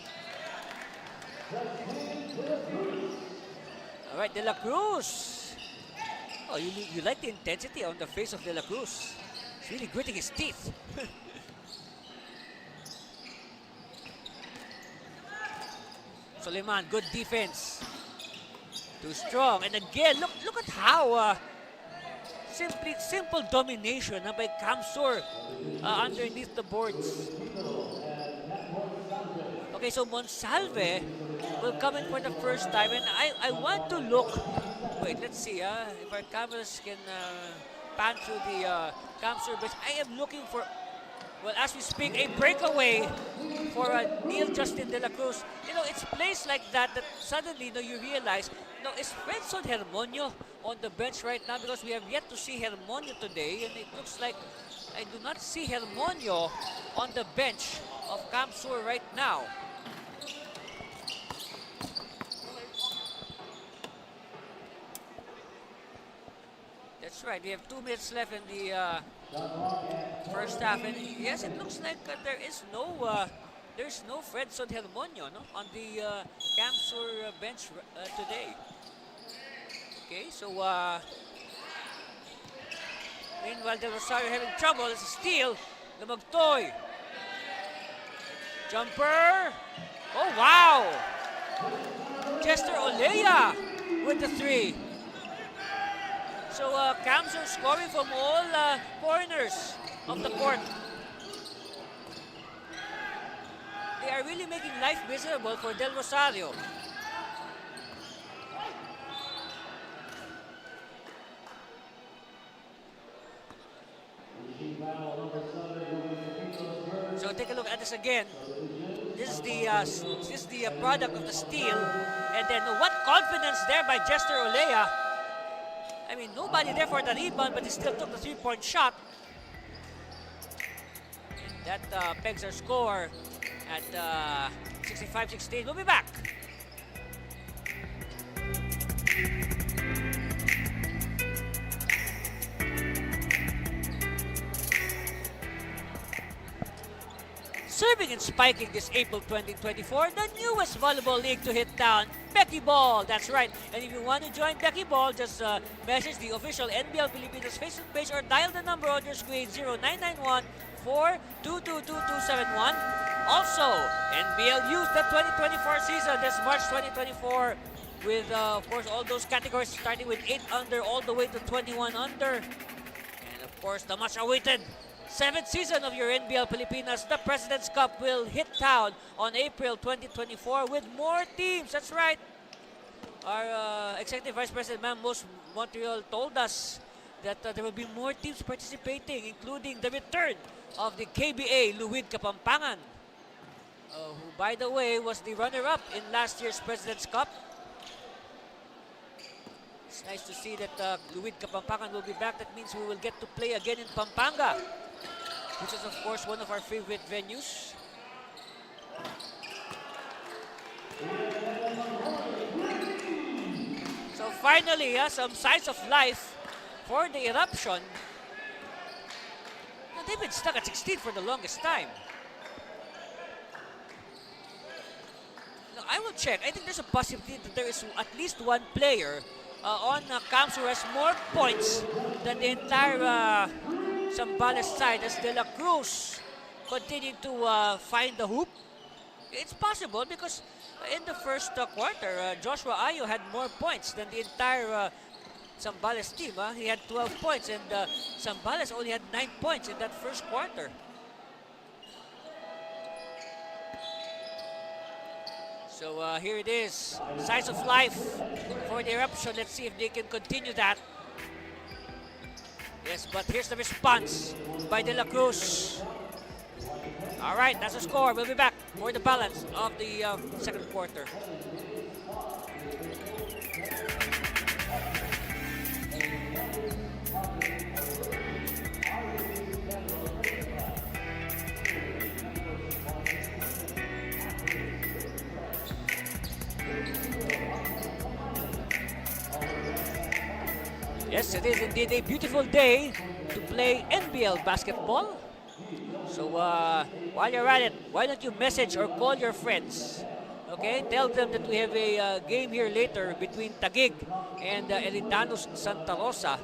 All right, De La Cruz. Oh, you like the intensity on the face of De La Cruz. He's really gritting his teeth. Suleiman, good defense. Too strong. And again, look at how simple domination by Kamsur underneath the boards. Okay, so Monsalve will come in for the first time, and I want to look. Wait, let's see if our cameras can pan through the Kamsur bench. I am looking for, well, as we speak, a breakaway for Neil Justin De La Cruz. You know, it's plays like that suddenly, you realize, is Fredson Hermonio on the bench right now? Because we have yet to see Hermonio today, and it looks like I do not see Hermonio on the bench of Kamsur right now. That's right, we have 2 minutes left in the first half, and yes, it looks like there's no Fredson Hermonio on the Kamsur bench today. Okay, so meanwhile, Del Rosario having trouble. It's a steal. Lumagtoy. Jumper. Oh, wow. Chester Olea with the 3. So Kamsur scoring from all corners of the court. They are really making life miserable for Del Rosario. So take a look at this again. This is the product of the steal, and then what confidence there by Chester Olea. I mean, nobody there for the rebound, but he still took the 3-point shot. And that pegs our score at 65-16. We'll be back. Serving and spiking this April 2024, the newest volleyball league to hit town, Becky Ball. That's right. And if you want to join Becky Ball, just message the official NBL Pilipinas Facebook page or dial the number on your screen, 0991-4222271. Also, NBL Youth, the 2024 season, this March 2024, with, of course, all those categories starting with 8 under all the way to 21 under. And, of course, the much-awaited 7th season of your NBL Pilipinas, the President's Cup, will hit town on April 2024 with more teams. That's right. Our Executive Vice President, Ma'am Montreal, told us that there will be more teams participating, including the return of the KBA Luwid Kapampangan, who, by the way, was the runner-up in last year's President's Cup. It's nice to see that Luwid Kapampangan will be back. That means we will get to play again in Pampanga, which is, of course, one of our favorite venues. So finally, some signs of life for the Eruption. Now, they've been stuck at 16 for the longest time. will check. I think there's a possibility that there is at least one player on Camps who has more points than the entire Zambales side as De La Cruz continuing to find the hoop. It's possible because in the first quarter, Joshua Ayo had more points than the entire Zambales team. He had 12 points and Zambales only had 9 points in that first quarter. So here it is, size of life for the Eruption. Let's see if they can continue that. Yes, but here's the response by De La Cruz. All right, that's the score. We'll be back for the balance of the second quarter. Yes, it is indeed a beautiful day to play NBL basketball. So while you're at it, why don't you message or call your friends? Okay, tell them that we have a game here later between Taguig and Elitanos Santa Rosa.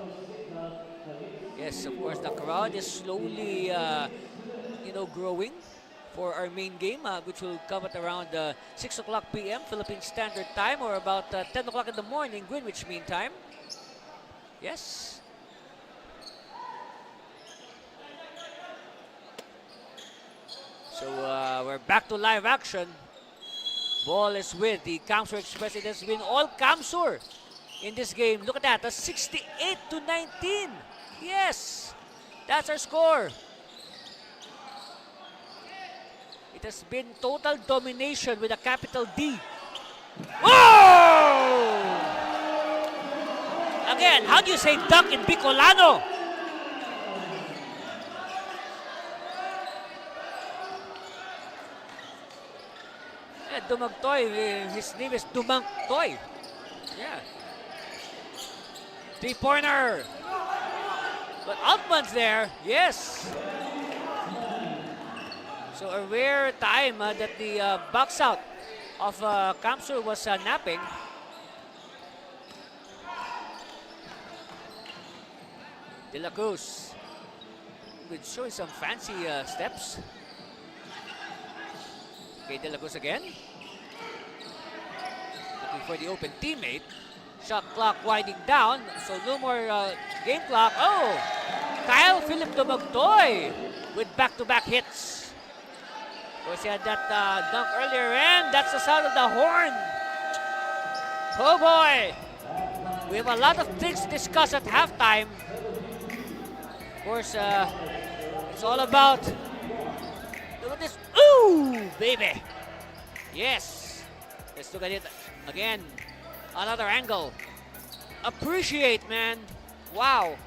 Yes, of course, the crowd is slowly, growing for our main game, which will come at around 6 o'clock p.m. Philippine Standard Time, or about 10 o'clock in the morning Greenwich Mean Time. Yes. So we're back to live action. Ball is with the Kamsur Express. It has been all Kamsur in this game. Look at that, a 68-19. Yes, that's our score. It has been total domination with a capital D. Whoa! Again, how do you say duck in Bicolano? Yeah, Dumangtoy, his name is Dumangtoy. Yeah. Three-pointer. But Altman's there, yes. So a rare time that the box out of Kamsur was napping. De La Cruz with showing some fancy steps. Okay, De La Cruz again. Looking for the open teammate. Shot clock winding down, so no more game clock. Oh! Kyle Philip Dumagtoy with back-to-back hits. Of course, he had that dunk earlier, and that's the sound of the horn. Oh boy! We have a lot of things to discuss at halftime. Of course, it's all about, look at this, ooh, baby. Yes, let's look at it again, another angle. Appreciate, man, wow.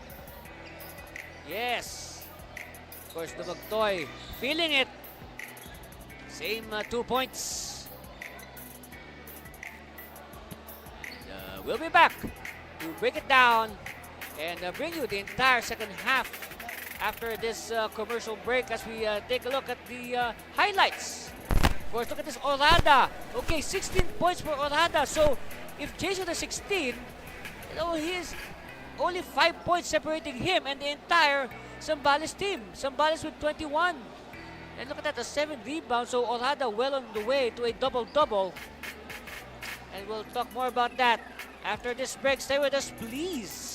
Yes, of course, the Bagtoy feeling it. Same 2 points. And, we'll be back to break it down and bring you the entire second half after this commercial break as we take a look at the highlights. Of course, look at this Orada. Okay, 16 points for Orada. So if Jason is 16, he is only 5 points separating him and the entire Zambales team. Zambales with 21. And look at that, a 7 rebounds. So Orada well on the way to a double-double. And we'll talk more about that after this break. Stay with us, please.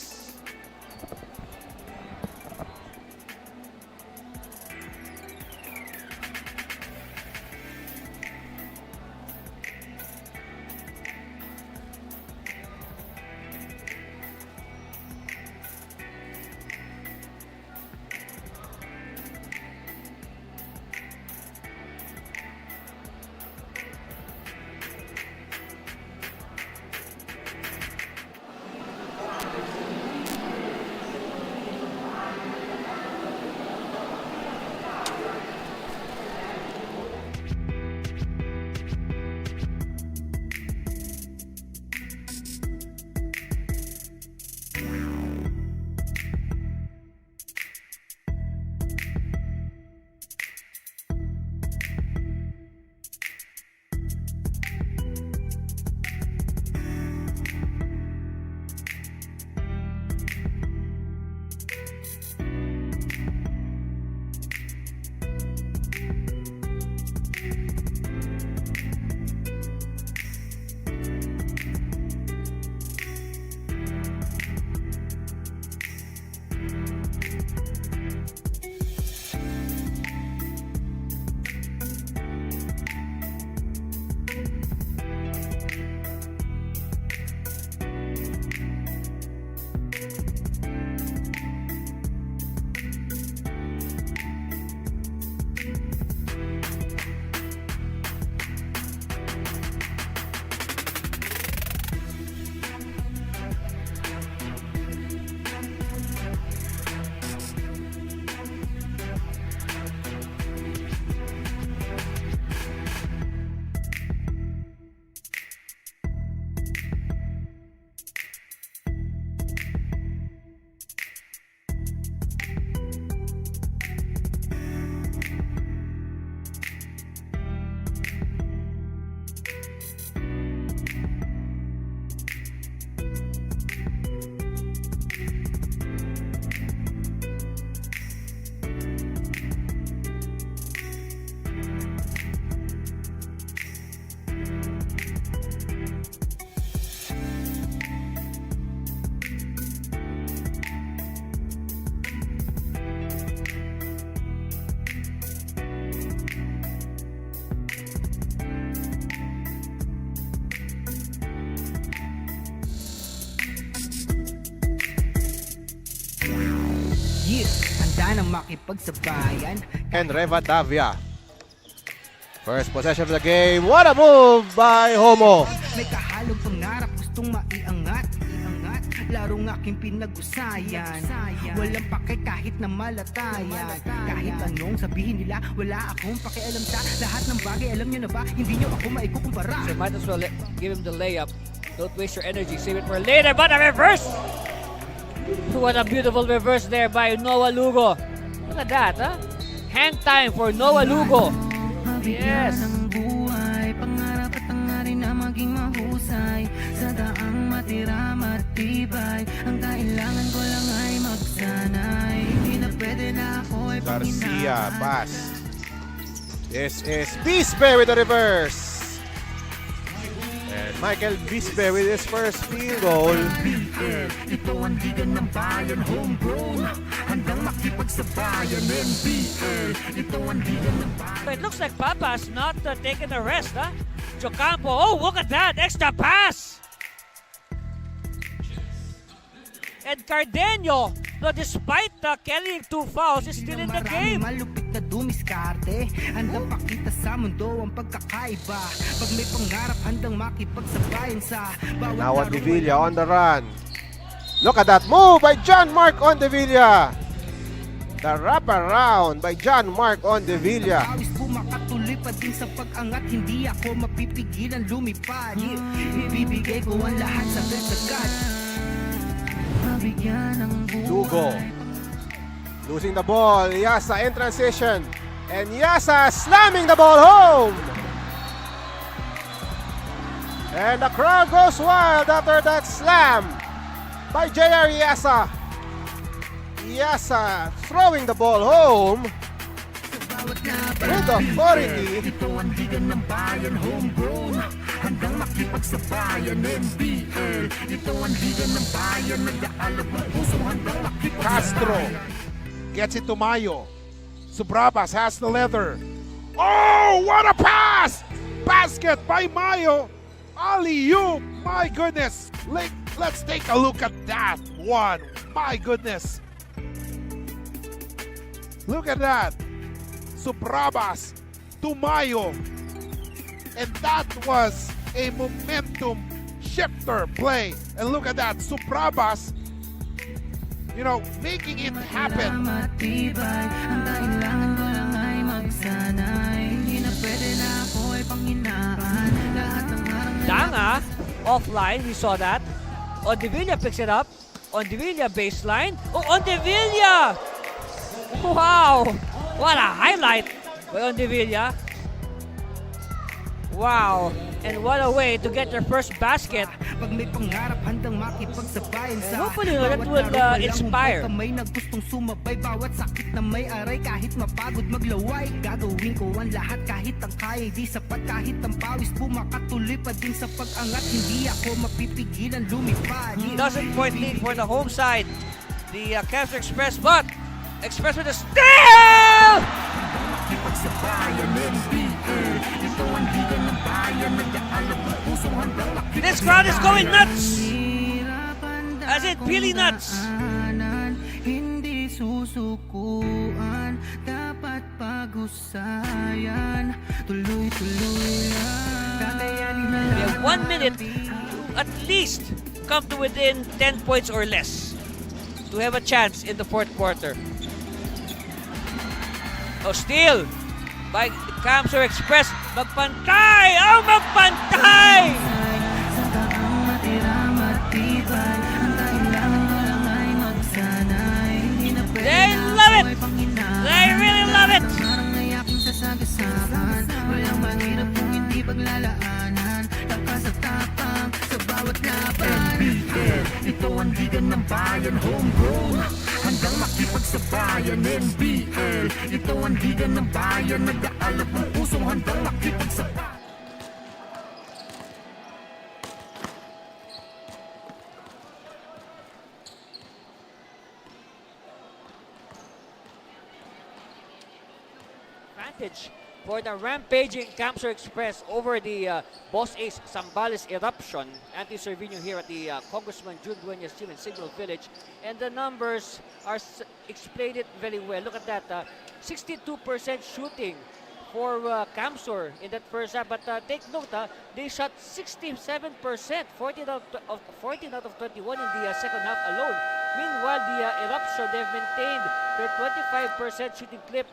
handa ng makipagsabayan.
And Revadavia. First possession of the game. What a move by Homo.
May kahalong pangarap, gustong maiangat. Larong aking pinag-usayan. Walang pake kahit na malatayan. Kahit anong sabihin nila, wala akong pakialam sa lahat ng bagay. Alam nyo na ba, hindi nyo ako maikukumpara.
So might as well give him the layup. Don't waste your energy, save it for later. But a reverse! What a beautiful reverse there by Noah Lugo. Look at that, huh? Hang time for Noah Lugo. Yes.
Pangarap at hangarin na maging mahusay. Sa daang matira matibay. Ang kailangan ko lang ay magsanay. Hindi na pwede na ako'y
Garcia pass. This is Bisbe with the reverse. And Michael Bisbe with his first field goal.
Ito ang ligan ng bayan, homegrown. Handang makipagsabayan, NBL. Ito ang ligan ng bayan.
It looks like Papa's not taking a rest, huh? Chocampo, oh, look at that! Extra pass! And Cardenio, no, despite carrying 2 fouls, is still in the game.
Malupit na dumiskarte. Handang pakita sa mundo ang pagkakaiba. Pag may pangarap, handang makipagsabayan sa bawat
Now Ondevilla on the run. Look at that move by John Mark Ondevilla. The wraparound by John Mark Ondevilla.
Awis pumakatuloy pa din sa pag-angat. Hindi ako mapipigilan lumipad. Ibibigay ko ang lahat sa sagad.
Lugo. Losing the ball. Yasa in transition. And Yasa slamming the ball home. And the crowd goes wild after that slam by J.R. Yasa. Yasa throwing the ball home with authority.
Ito ang ligan ng bayan, homegrown. Handang makipagsabayan, NBL. Ito ang ligan ng bayan, nag-aalab ng puso, handang makipagsabayan.
Castro gets it to Mayo. Subrabas has the leather. Oh, what a pass! Basket by Mayo. Alley-oop, my goodness. Let's take a look at that one. My goodness. Look at that. Subrabas to Mayo. And that was a momentum shifter play. And look at that. Subrabas, you know, making it happen.
Matibay, ang kailangan ko lang ay magsanay. Hindi na pwede na ako ay panghinaan. Lahat ng harang na
Danga, offline, we saw that. Ondevilla picks it up. Ondevilla baseline. Oh, Ondevilla! Wow! What a highlight by Ondevilla. Wow! And what a way to get your first basket.
pag may pangarap, handang makipagsabayan sa
Hopefully, that
bawat
will
laro, walang
inspire.
humpay kamay na gustong sumabay. Bawat sakit na may aray, kahit mapagod maglaway. Gagawin ko ang lahat kahit ang kaya di sapat. Kahit ang pawis pumakatuloy pa din sa pag-angat. Hindi ako mapipigilan lumipad.
Doesn't point lead for the home side. The Cancer Express, but Express with a steal! This crowd is going nuts! As in Pili nuts!
Hindi susukuan, dapat pag-usayan. Tuloy-tuloy lang.
We have 1 minute to at least come to within 10 points or less to have a chance in the fourth quarter. Oh, steal by Cancer Express. Magpantay! Oh, magpantay! They love it! They really love it!
Walang mahirap kung hindi paglalaanan. Lakas at tapang sa bawat laban. NBL, ito ang ligan ng bayan, homegrown. Handang makipagsabayan. NBL, ito ang ligan ng bayan. Nag-aalab ng pusong handang makipagsabayan.
Advantage for the rampaging Camsor Express over the Boss Ace Zambales Eruption. Anthony Cervino here at the Congressman June Dueñas Gym in Signal Village. And the numbers are explained it very well. Look at that, 62% shooting for Camsor in that first half. But take note, they shot 67%, 14 out of 21 in the second half alone. Meanwhile, the Eruption, they've maintained their 25% shooting clip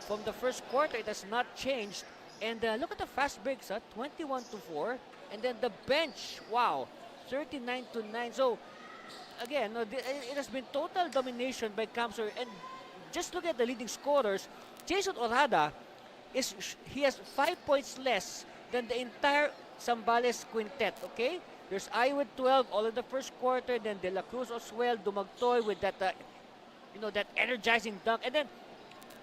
from the first quarter. It has not changed. And look at the fast breaks, 21-4. And then the bench, wow, 39-9. So, again, it has been total domination by Camsor. And just look at the leading scorers. Jason Orada, he has 5 points less than the entire Zambales quintet, okay? There's Ayo with 12 all in the first quarter. Then De La Cruz as well, Dumagtoy with that, that energizing dunk. And then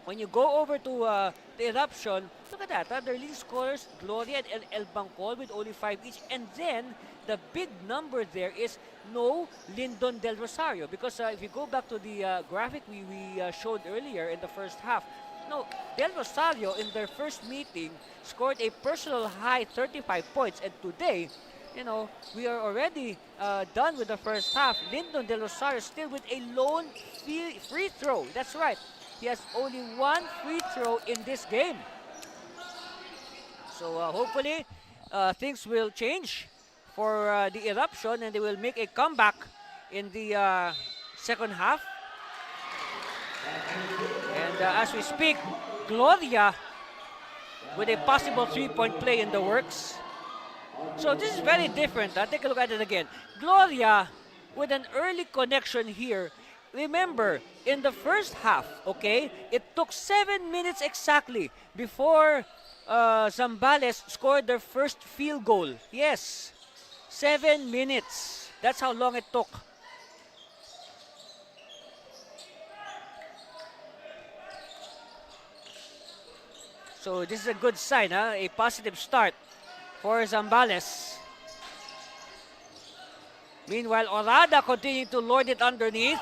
when you go over to the Eruption, look at that. Their leading scorers, Gloria and El Bangkol with only 5 each. And then the big number there is no Lyndon Del Rosario. Because if you go back to the graphic we showed earlier in the first half, no, Del Rosario in their first meeting scored a personal high 35 points. And today, we are already done with the first half. Lyndon Del Rosario still with a lone free throw. That's right. He has only 1 free throw in this game. So hopefully things will change for the Eruption and they will make a comeback in the second half. And as we speak, Gloria with a possible 3-point play in the works. So this is very different. Take a look at it again. Gloria with an early connection here. Remember, in the first half, okay, it took 7 minutes exactly before Zambales scored their first field goal. Yes, 7 minutes. That's how long it took. So this is a good sign, a positive start for Zambales. Meanwhile, Orada continuing to lord it underneath.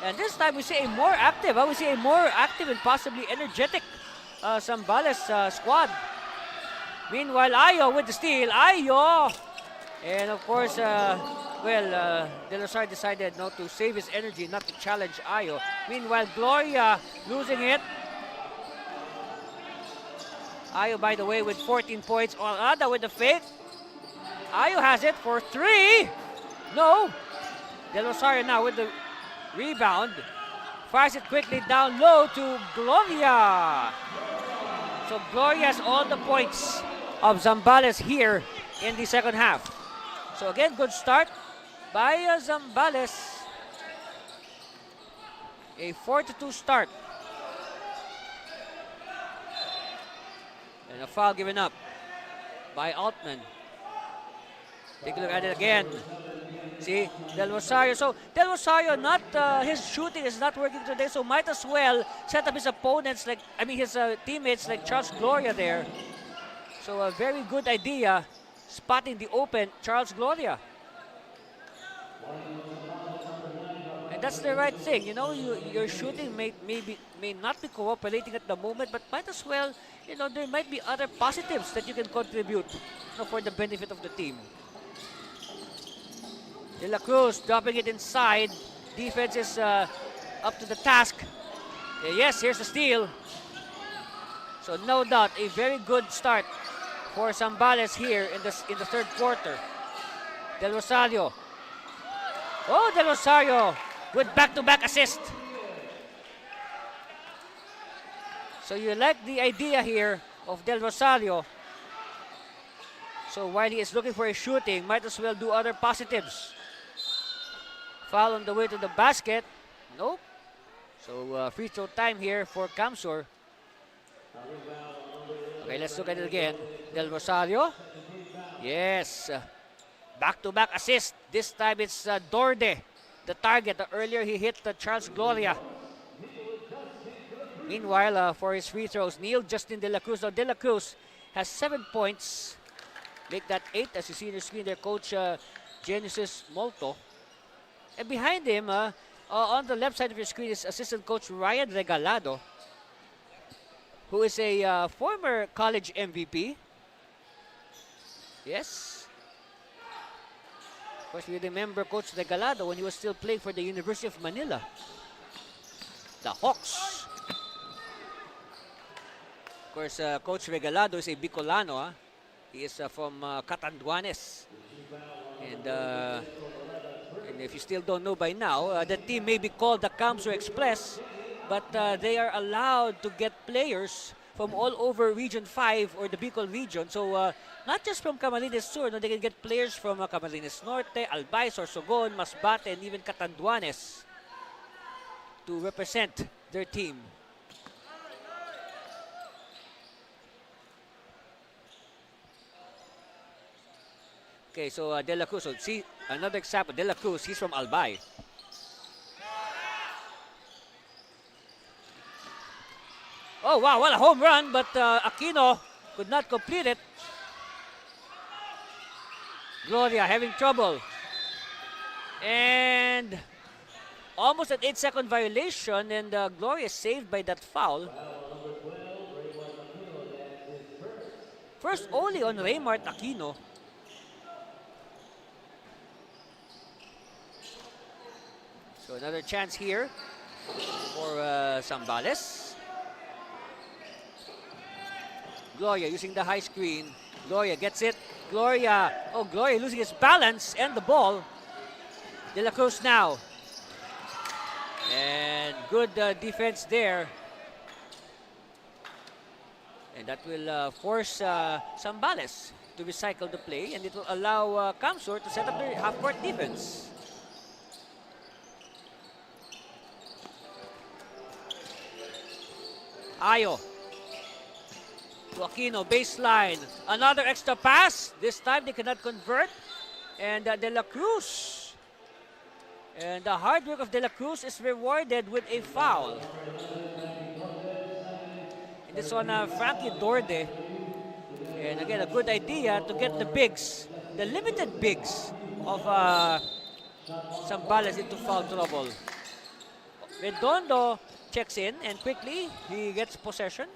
And this time we see a more active, and possibly energetic Zambales squad. Meanwhile, Ayo with the steal. Ayo! And of course, De La Salle decided not to save his energy, not to challenge Ayo. Meanwhile, Gloria losing it. Ayo, by the way, with 14 points. Orada with the fake. Ayo has it for 3. No. De La Salle now with the rebound. Fires it quickly down low to Gloria. So Gloria has all the points of Zambales here in the second half. So again, good start by Zambales. A 4-2 start. And a foul given up by Altman. Take a look at it again. See, Del Rosario. So Del Rosario, his shooting is not working today. So might as well set up his opponents his teammates like Charles Gloria there. So a very good idea, spotting the open Charles Gloria. And that's the right thing. Your shooting may not be cooperating at the moment, but might as well, there might be other positives that you can contribute for the benefit of the team. De La Cruz dropping it inside. Defense is up to the task. Yes, here's the steal. So no doubt, a very good start for Zambales here in the third quarter. Del Rosario. Oh, Del Rosario with back-to-back assist. So you like the idea here of Del Rosario. So while he is looking for a shooting, might as well do other positives. Foul on the way to the basket. Nope. So free throw time here for Camsor. Okay, let's look at it again. Del Rosario. Yes. Back-to-back assist. This time it's Dorde, the target. Earlier he hit Charles Gloria. Meanwhile, for his free throws, Neil Justin De La Cruz. Now De La Cruz has 7 points. Make that 8 as you see on your screen there, Coach Genesis Molto. And behind him, on the left side of your screen is assistant coach Ryan Regalado. who is a former college MVP. Yes. Of course, we remember Coach Regalado when he was still playing for the University of Manila. The Hawks. Of course, Coach Regalado is a Bicolano. He is from Catanduanes. And if you still don't know by now, the team may be called the Camso Express, but they are allowed to get players from all over Region 5 or the Bicol region. So not just from Camarines Sur, no, they can get players from Camarines Norte, Albay, Sorsogon, Masbate, and even Catanduanes to represent their team. Okay, so De La Cruz, so see another example. De La Cruz, he's from Albay. Oh wow, what a home run, but Aquino could not complete it. Gloria having trouble. And almost an 8-second violation, and Gloria is saved by that foul. First only on Raymart Aquino. So another chance here for Zambales. Gloria using the high screen. Gloria gets it. Gloria, oh, Gloria losing his balance and the ball. De La Cruz now. And good defense there. And that will force Zambales to recycle the play, and it will allow Camsur to set up their half-court defense. Ayo to Aquino, baseline. Another extra pass. This time they cannot convert. And De La Cruz. And the hard work of De La Cruz is rewarded with a foul. And this one, Frankie Dorde. And again, a good idea to get the bigs, the limited bigs of Zambales into foul trouble. Redondo checks in, and quickly he gets possession.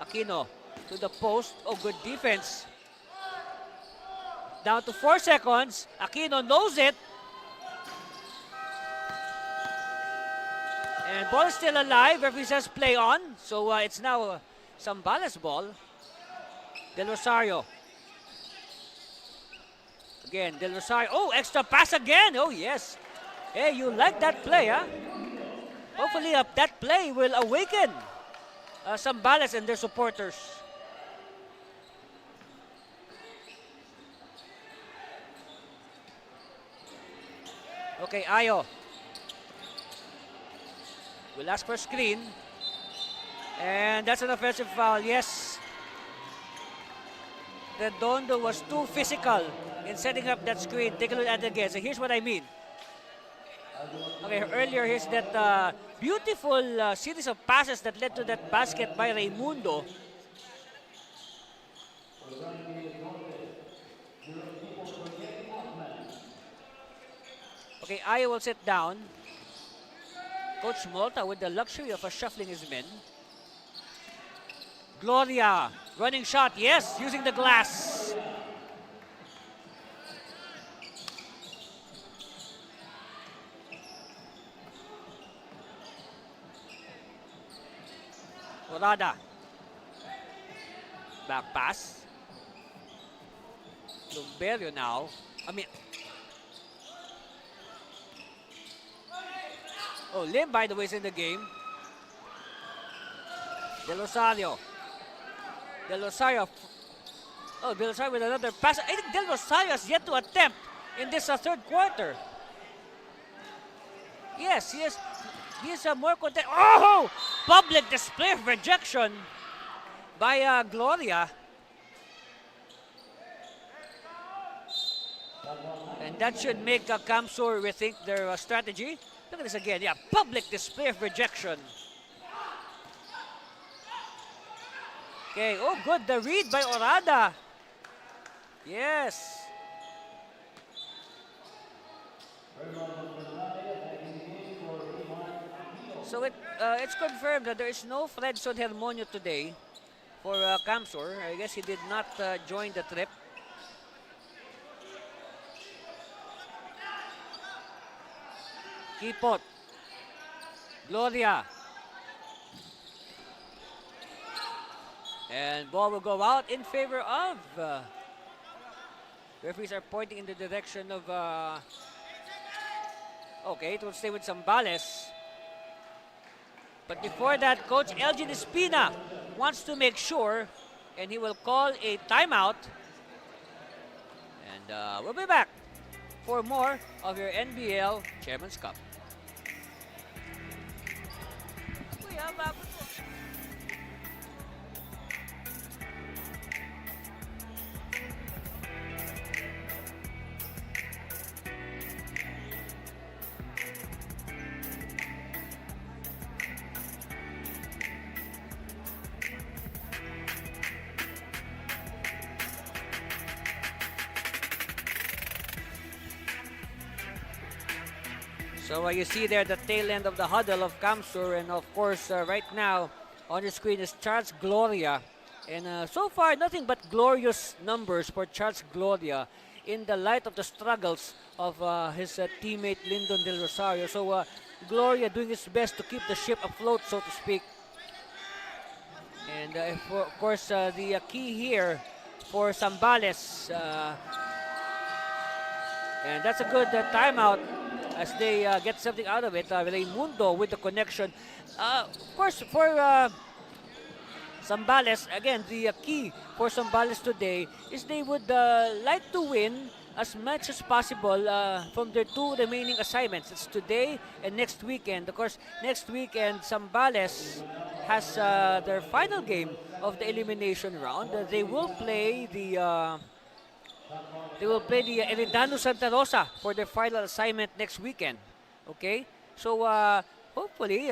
Aquino to the post. Oh, good defense. Down to 4 seconds. Aquino knows it. And ball is still alive. Referee says play on. So it's now Zambales' ball. Del Rosario. Again, Del Rosario. Oh, extra pass again. Oh, yes. Hey, you like that play, huh? Hopefully that play will awaken Zambales and their supporters. Okay, Ayo. We'll ask for screen. And that's an offensive foul, yes. Redondo was too physical in setting up that screen. Take a look at it again. So here's what I mean. Okay, earlier here's that beautiful series of passes that led to that basket by Raimundo. Okay, Ayo will sit down. Coach Malta with the luxury of shuffling his men. Gloria, running shot, yes, using the glass. Orada. Back pass. Lumberio now. Oh, Lim, by the way, is in the game. Del Rosario. Del Rosario. Oh, Del Rosario with another pass. I think Del Rosario has yet to attempt in this third quarter. Yes, he is more content. Oh! Public display of rejection by Gloria. And that should make Camsur rethink their strategy. Look at this again. Yeah, public display of rejection. Okay, oh good, the read by Orada. Yes. So it's confirmed that there is no Fredson Hermonio today for Camsor. I guess he did not join the trip. Kipot. Gloria. And ball will go out in favor of... referees are pointing in the direction of... okay, it will stay with Zambales. But before that, Coach Elgin Espina wants to make sure, and he will call a timeout. And we'll be back for more of your NBL Chairman's Cup. Kuya, bago po. So you see there the tail end of the huddle of Camsur, and of course right now on your screen is Charles Gloria, and so far nothing but glorious numbers for Charles Gloria in the light of the struggles of his teammate Lyndon Del Rosario. So Gloria doing his best to keep the ship afloat, so to speak. And of course the key here for Zambales, and that's a good timeout as they get something out of it. Raimundo with the connection. Of course, for Zambales, again, the key for Zambales today is they would like to win as much as possible from their two remaining assignments. It's today and next weekend. Of course, next weekend, Zambales has their final game of the elimination round. They will play the Eridano Santa Rosa for their final assignment next weekend. Okay? So, hopefully,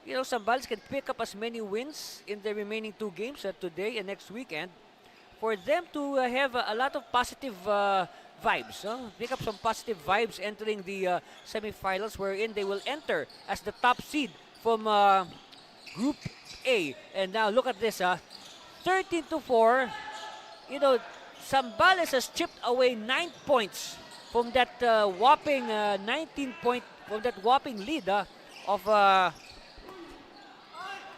Zambales can pick up as many wins in the remaining two games today and next weekend for them to have a lot of positive vibes. Pick up some positive vibes entering the semifinals, wherein they will enter as the top seed from Group A. And now, look at this. 13-4. Zambales has chipped away 9 points from that whopping 19-point, from that whopping lead of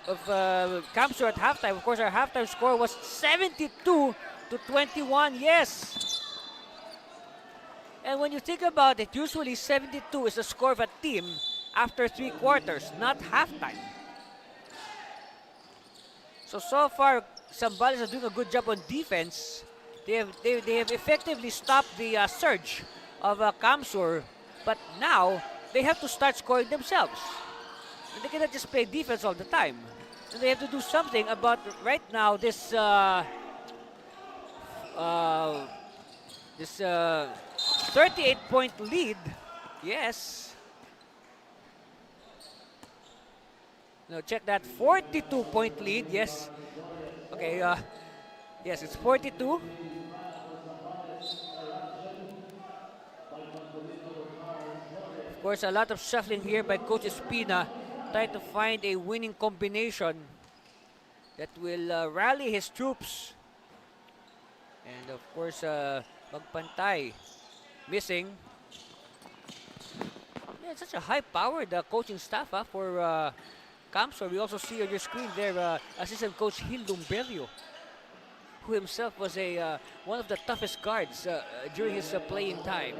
Camsur at halftime. Of course, our halftime score was 72-21. Yes. And when you think about it, usually 72 is the score of a team after 3 quarters, not halftime. So far, Zambales are doing a good job on defense. They have effectively stopped the surge of Camsur, but now they have to start scoring themselves. And they cannot just play defense all the time. And they have to do something about right now this 38-point lead. Yes. No, check that. 42-point lead. Yes. Okay. Yes, it's 42. Of course, a lot of shuffling here by Coach Espina, trying to find a winning combination that will rally his troops. And of course, Magpantay missing. Yeah, it's such a high-powered coaching staff for Camsur. We also see on your screen there assistant coach Gil Lumberio, who himself was one of the toughest guards during his playing time.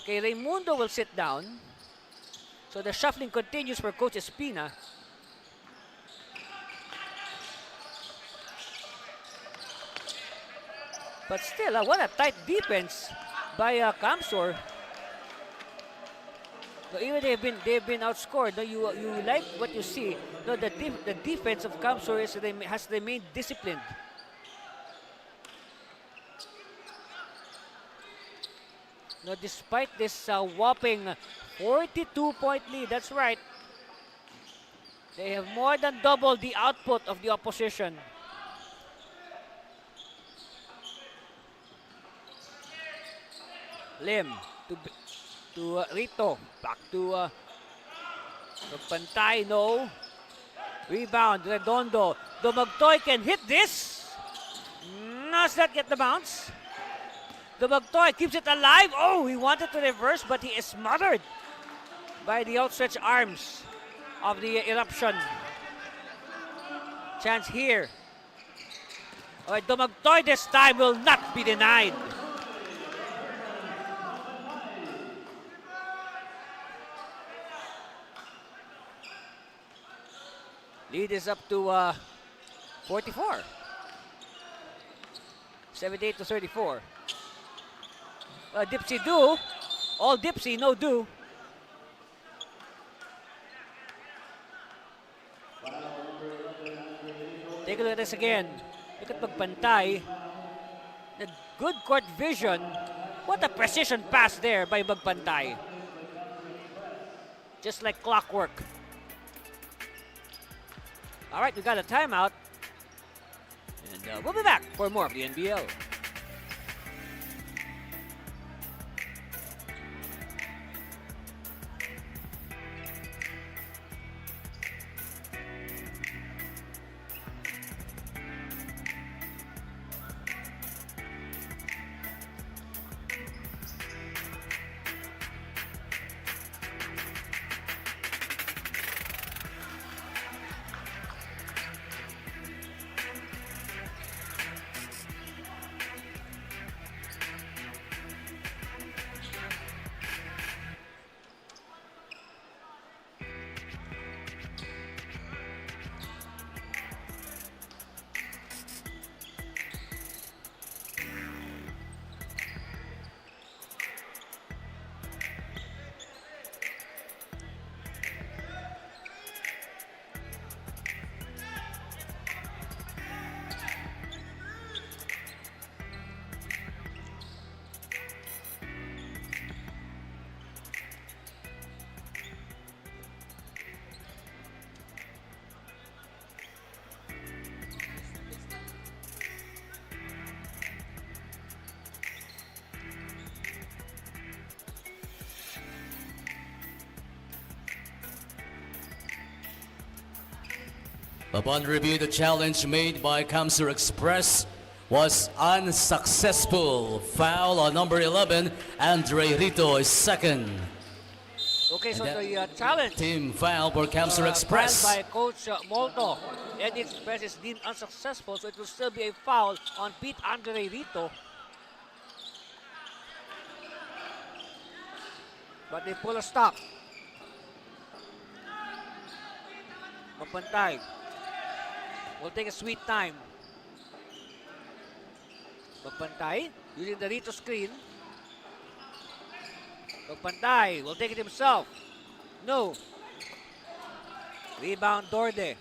Okay, Raimundo will sit down. So the shuffling continues for Coach Espina. But still, what a tight defense by Camsur. No, even they've been outscored. No, you like what you see. No, the defense of Camsur has remained disciplined. No, despite this whopping 42-point lead, that's right. They have more than doubled the output of the opposition. Lim to Rito. Back to Pantay. No. Rebound. Redondo. Dumagtoy can hit this. Does not get the bounce. Dumagtoy keeps it alive. Oh, he wanted to reverse, but he is smothered by the outstretched arms of the Eruption. Chance here. Alright, Dumagtoy this time will not be denied. Lead is up to 44. 78 to 34. Dipsy do. All Dipsy, no do. Take a look at this again. Look at Magpantay. The good court vision. What a precision pass there by Magpantay. Just like clockwork. All right, we got a timeout. And we'll be back for more of the NBL.
Upon review, the challenge made by Kamsur Express was unsuccessful. Foul on number 11, Andre Rito is second.
Okay, so
And
the challenge
Team foul for Kamsur Express.
by Coach Molto. Eddie Express is deemed unsuccessful, so it will still be a foul on Pete Andre Rito. But they pull a stop. Mapantay will take a sweet time. Mapantay using the Rito screen. Mapantay will take it himself. No. Rebound Dorde.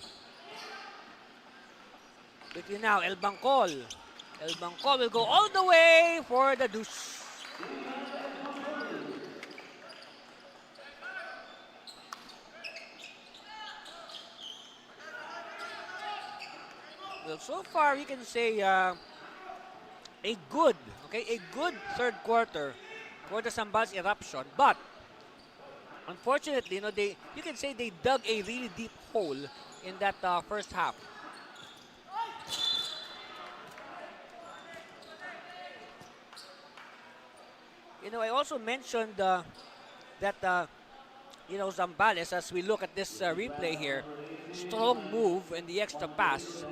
Quickly now, El Bangkol. El Bangkol will go all the way for the deuce. Well, so far you can say a good third quarter for the Zambales Eruption, but unfortunately, you can say they dug a really deep hole in that first half. I also mentioned that Zambales, as we look at this replay here, strong move and the extra pass.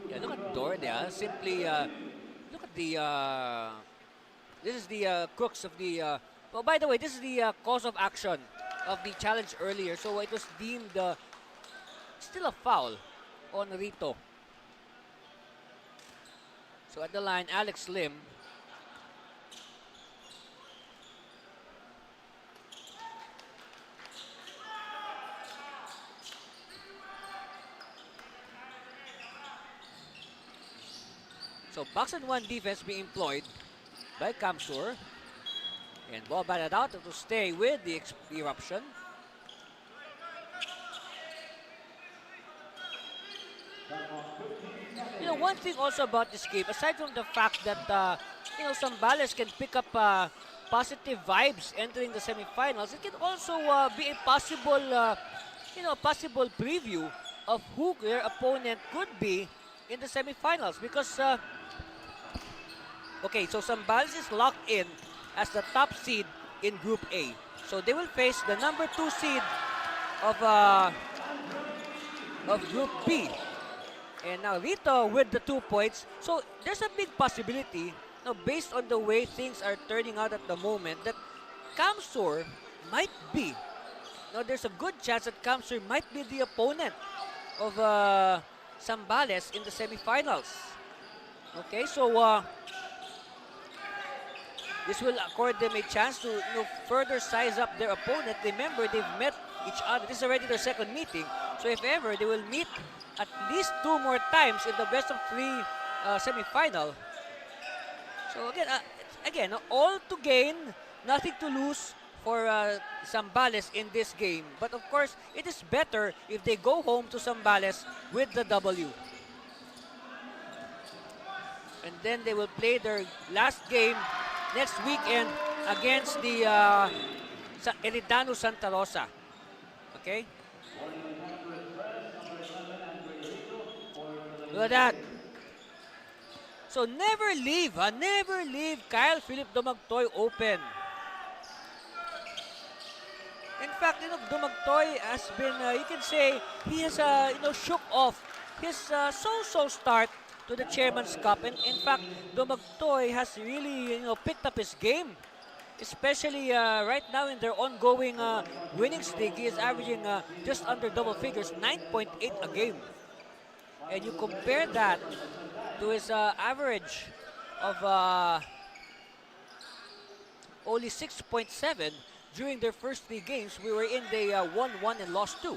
Yeah, look at Dordia. Simply look at the. This is the crux of the. Oh, by the way, this is the cause of action of the challenge earlier. So it was deemed still a foul on Rito. So at the line, Alex Lim. So box and one defense being employed by Kamsur. And ball batted out to stay with the Eruption. one thing also about this game, aside from the fact that Zambales can pick up positive vibes entering the semifinals, it can also be a possible preview of who their opponent could be in the semifinals. Because okay, so Zambales is locked in as the top seed in Group A. So they will face the number 2 seed of Group B. And now Rito with the 2 points. So there's a big possibility, based on the way things are turning out at the moment, that Kamsur might be. Now there's a good chance that Kamsur might be the opponent of Zambales in the semifinals. Okay, so this will accord them a chance to further size up their opponent. Remember, they've met each other. This is already their second meeting. So if ever, they will meet at least 2 more times in the best of 3 semifinal. So again, all to gain, nothing to lose for Zambales in this game. But of course, it is better if they go home to Zambales with the W. And then they will play their last game next weekend against the Eridano Santa Rosa. Okay? Look at that. So never leave Kyle Philip Dumagtoy open. In fact, Dumagtoy has been, you can say, he has, shook off his so-so start to the Chairman's Cup. And in fact, Dumagtoy has really, picked up his game. Especially right now in their ongoing winning streak. He is averaging just under double figures, 9.8 a game. And you compare that to his average of only 6.7 during their first 3 games. We were in the won 1 and lost 2.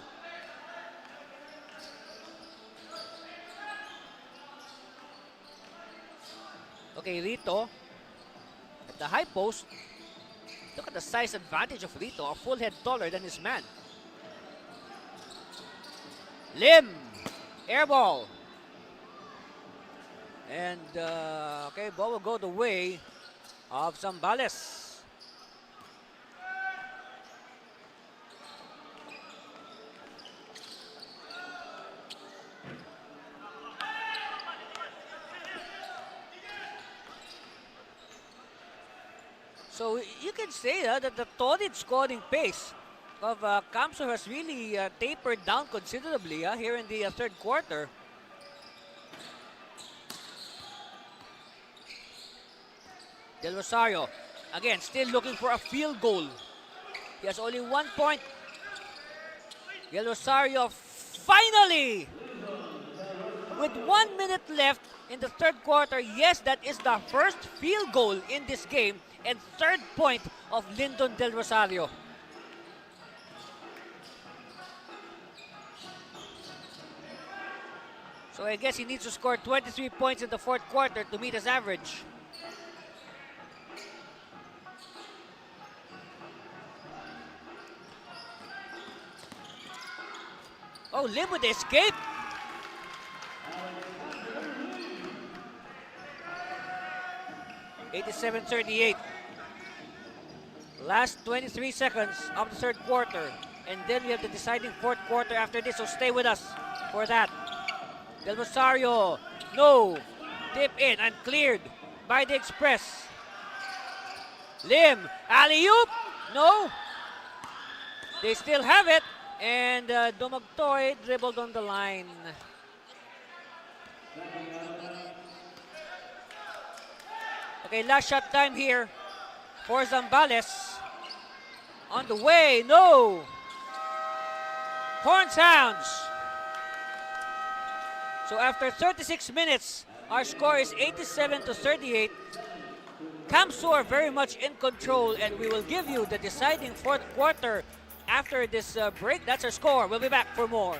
Okay, Rito at the high post. Look at the size advantage of Rito, a full head taller than his man. Lim, air ball. And, okay, ball will go the way of Zambales. So you can say that the torrid scoring pace of Kamsur has really tapered down considerably here in the third quarter. Del Rosario, again, still looking for a field goal. He has only 1 point. Del Rosario finally, with 1 minute left in the third quarter. Yes, that is the first field goal in this game and 3rd point of Lyndon Del Rosario. So I guess he needs to score 23 points in the 4th quarter to meet his average. Oh, Lim with the escape. (87-38). Last 23 seconds of the 3rd quarter. And then we have the deciding 4th quarter after this, so stay with us for that. Del Rosario, no. Tip in and cleared by the Express. Lim, alley-oop, no. They still have it. And Dumagtoy dribbled on the line. Okay, last shot time here for Zambales. On the way, no. Horn sounds. So after 36 minutes, our score is 87-38. Kamsur very much in control, and we will give you the deciding 4th quarter after this break. That's our score. We'll be back for more.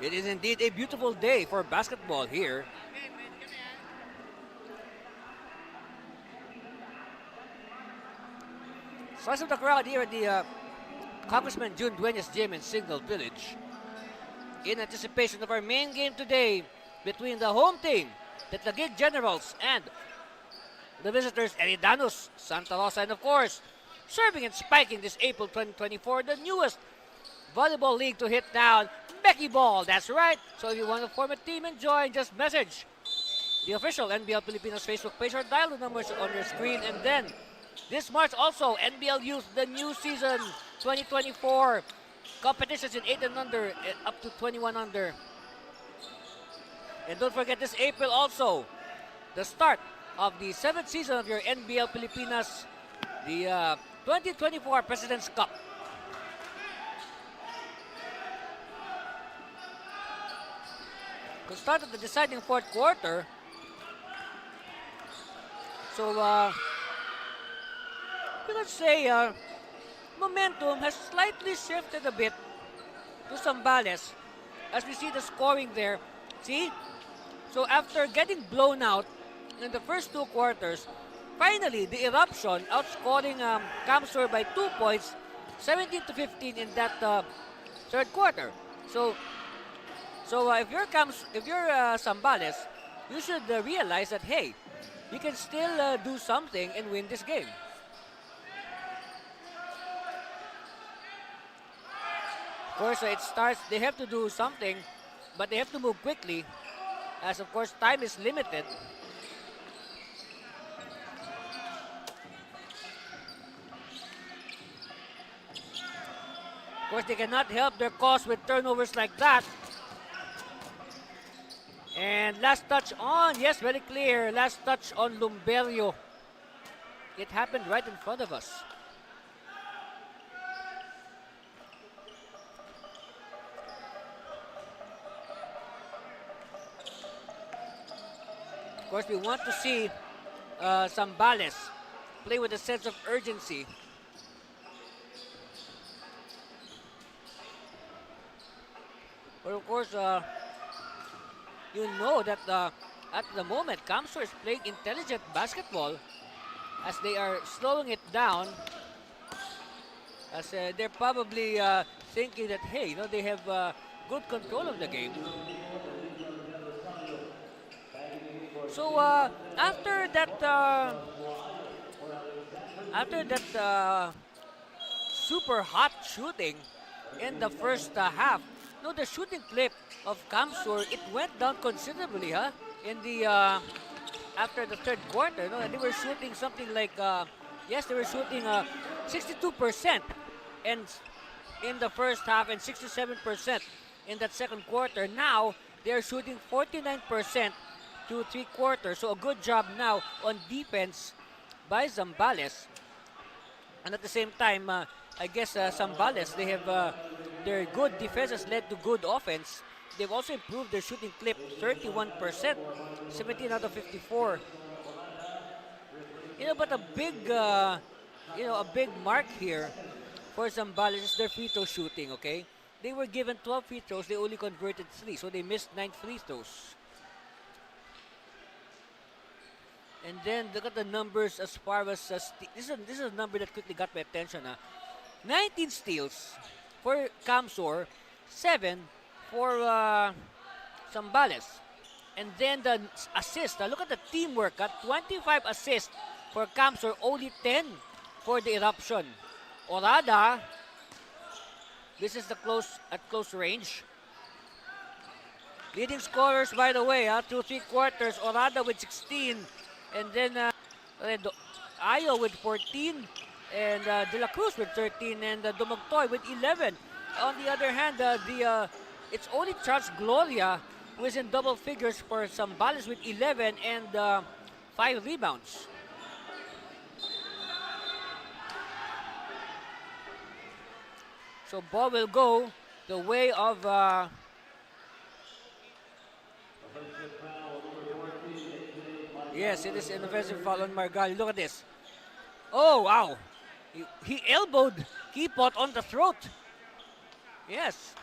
It is indeed a beautiful day for basketball here. Size of the crowd here at the Congressman June Dueñas Gym in Signal Village. In anticipation of our main game today between the home team, the Taguig Generals, and the visitors, Eridanos, Santa Rosa, and of course, serving and spiking this April 2024, the newest volleyball league to hit down, Becky Ball. That's right. So if you want to form a team and join, just message the official NBL Pilipinas Facebook page or dial the numbers on your screen. And then this March also, NBL Youth, the new season 2024 competitions in 8 and under, up to 21 under. And don't forget this April also, the start of the 7th season of your NBL Pilipinas, the 2024 President's Cup. To start at the deciding fourth quarter. So, we could say momentum has slightly shifted a bit to Zambales as we see the scoring there. See? So after getting blown out in the first 2 quarters, finally the Eruption outscoring Camsur by 2 points, 17-15 in that 3rd quarter. So if you're Zambales, you should realize that hey, you can still do something and win this game. Of course, it starts. They have to do something, but they have to move quickly, as of course time is limited. Of course, they cannot help their cause with turnovers like that. And last touch on, yes, very clear. Last touch on Lumberio. It happened right in front of us. Of course, we want to see Zambales play with a sense of urgency. But of course, you know that at the moment, Camsur is playing intelligent basketball as they are slowing it down. As they're probably thinking that, hey, you know, they have good control of the game. So after that super hot shooting in the first half, no, the shooting clip of Camsur, it went down considerably, huh? In the after the 3rd quarter, no, they were shooting something like yes, they were shooting 62% and in the first half and 67% in that 2nd quarter. Now they are shooting 49% to 3 quarters. So a good job now on defense by Zambales. And at the same time, I guess Zambales, they have their good defense has led to good offense. They've also improved their shooting clip 31%, 17 out of 54. You know, but a big mark here for Zambales is their free throw shooting, okay? They were given 12 free throws, they only converted 3, so they missed 9 free throws. And then look at the numbers as far as this is a number that quickly got my attention. 19 steals for Camsur, 7 for Zambales. And then the assist. Look at the teamwork. 25 assists for Camsur, only 10 for the Eruption. Orada, this is the close range. Leading scorers, by the way, through 3 quarters. Orada with 16. And then Ayo with 14. And De La Cruz with 13. And Dumagtoy with 11. On the other hand, it's only Charles Gloria who is in double figures for Zambales with 11 and 5 rebounds. So ball will go the way of yes, it is an offensive foul on Margali. Look at this. Oh, wow. He elbowed Kipot on the throat. Yes.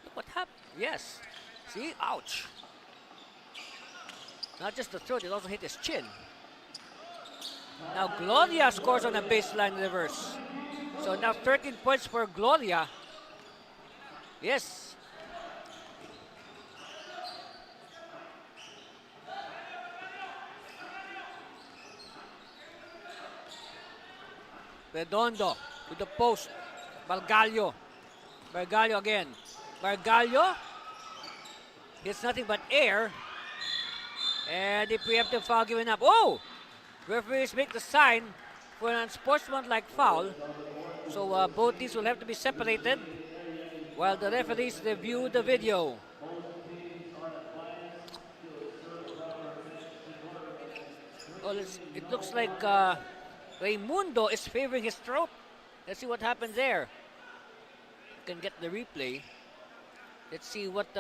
Look what happened. Yes. See? Ouch. Not just the throat, it also hit his chin. Now Gloria scores on a baseline reverse. So now 13 points for Gloria. Yes. Redondo to the post. Bargallo. Bargallo again. Bargallo. It's nothing but air. And the preemptive foul given up. Oh! Referees make the sign for an unsportsmanlike foul. So both teams will have to be separated while the referees review the video. Well, it looks like Raimundo is favoring his throat. Let's see what happens there. You can get the replay. Let's see what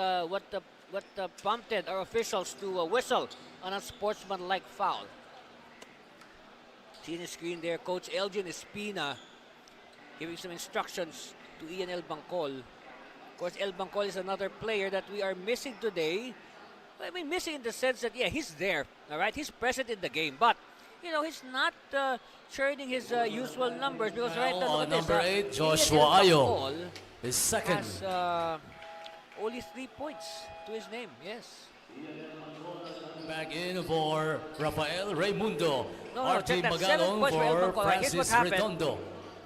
prompted our officials to whistle on a sportsmanlike foul. See on the screen there, Coach Elgin Espina giving some instructions to Ian El Bangkol. Of course, El Bangkol is another player that we are missing today. I mean, missing in the sense that, yeah, he's there, all right? He's present in the game, but, you know, he's not churning his usual numbers because right now,
number 8, Joshua Ayo, his second.
Has only 3 points to his name, yes.
Back in for Rafael Raimundo.
No,
RT
check that. 7
Magalong
points for El
for
Bangkol. Here's what
Francis
happened.
Redondo.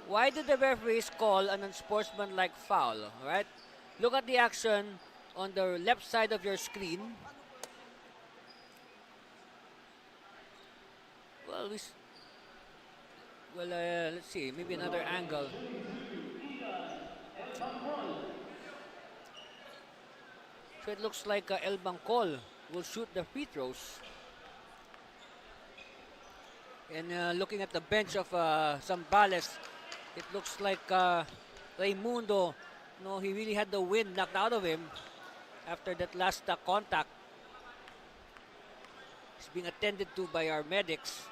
Why did the referees call an unsportsmanlike foul? All right, look at the action on the left side of your screen. Well, let's see, maybe another angle. So it looks like El Bangkol will shoot the free throws. And looking at the bench of Zambales, it looks like Raimundo, no, he really had the wind knocked out of him after that last contact. He's being attended to by our medics.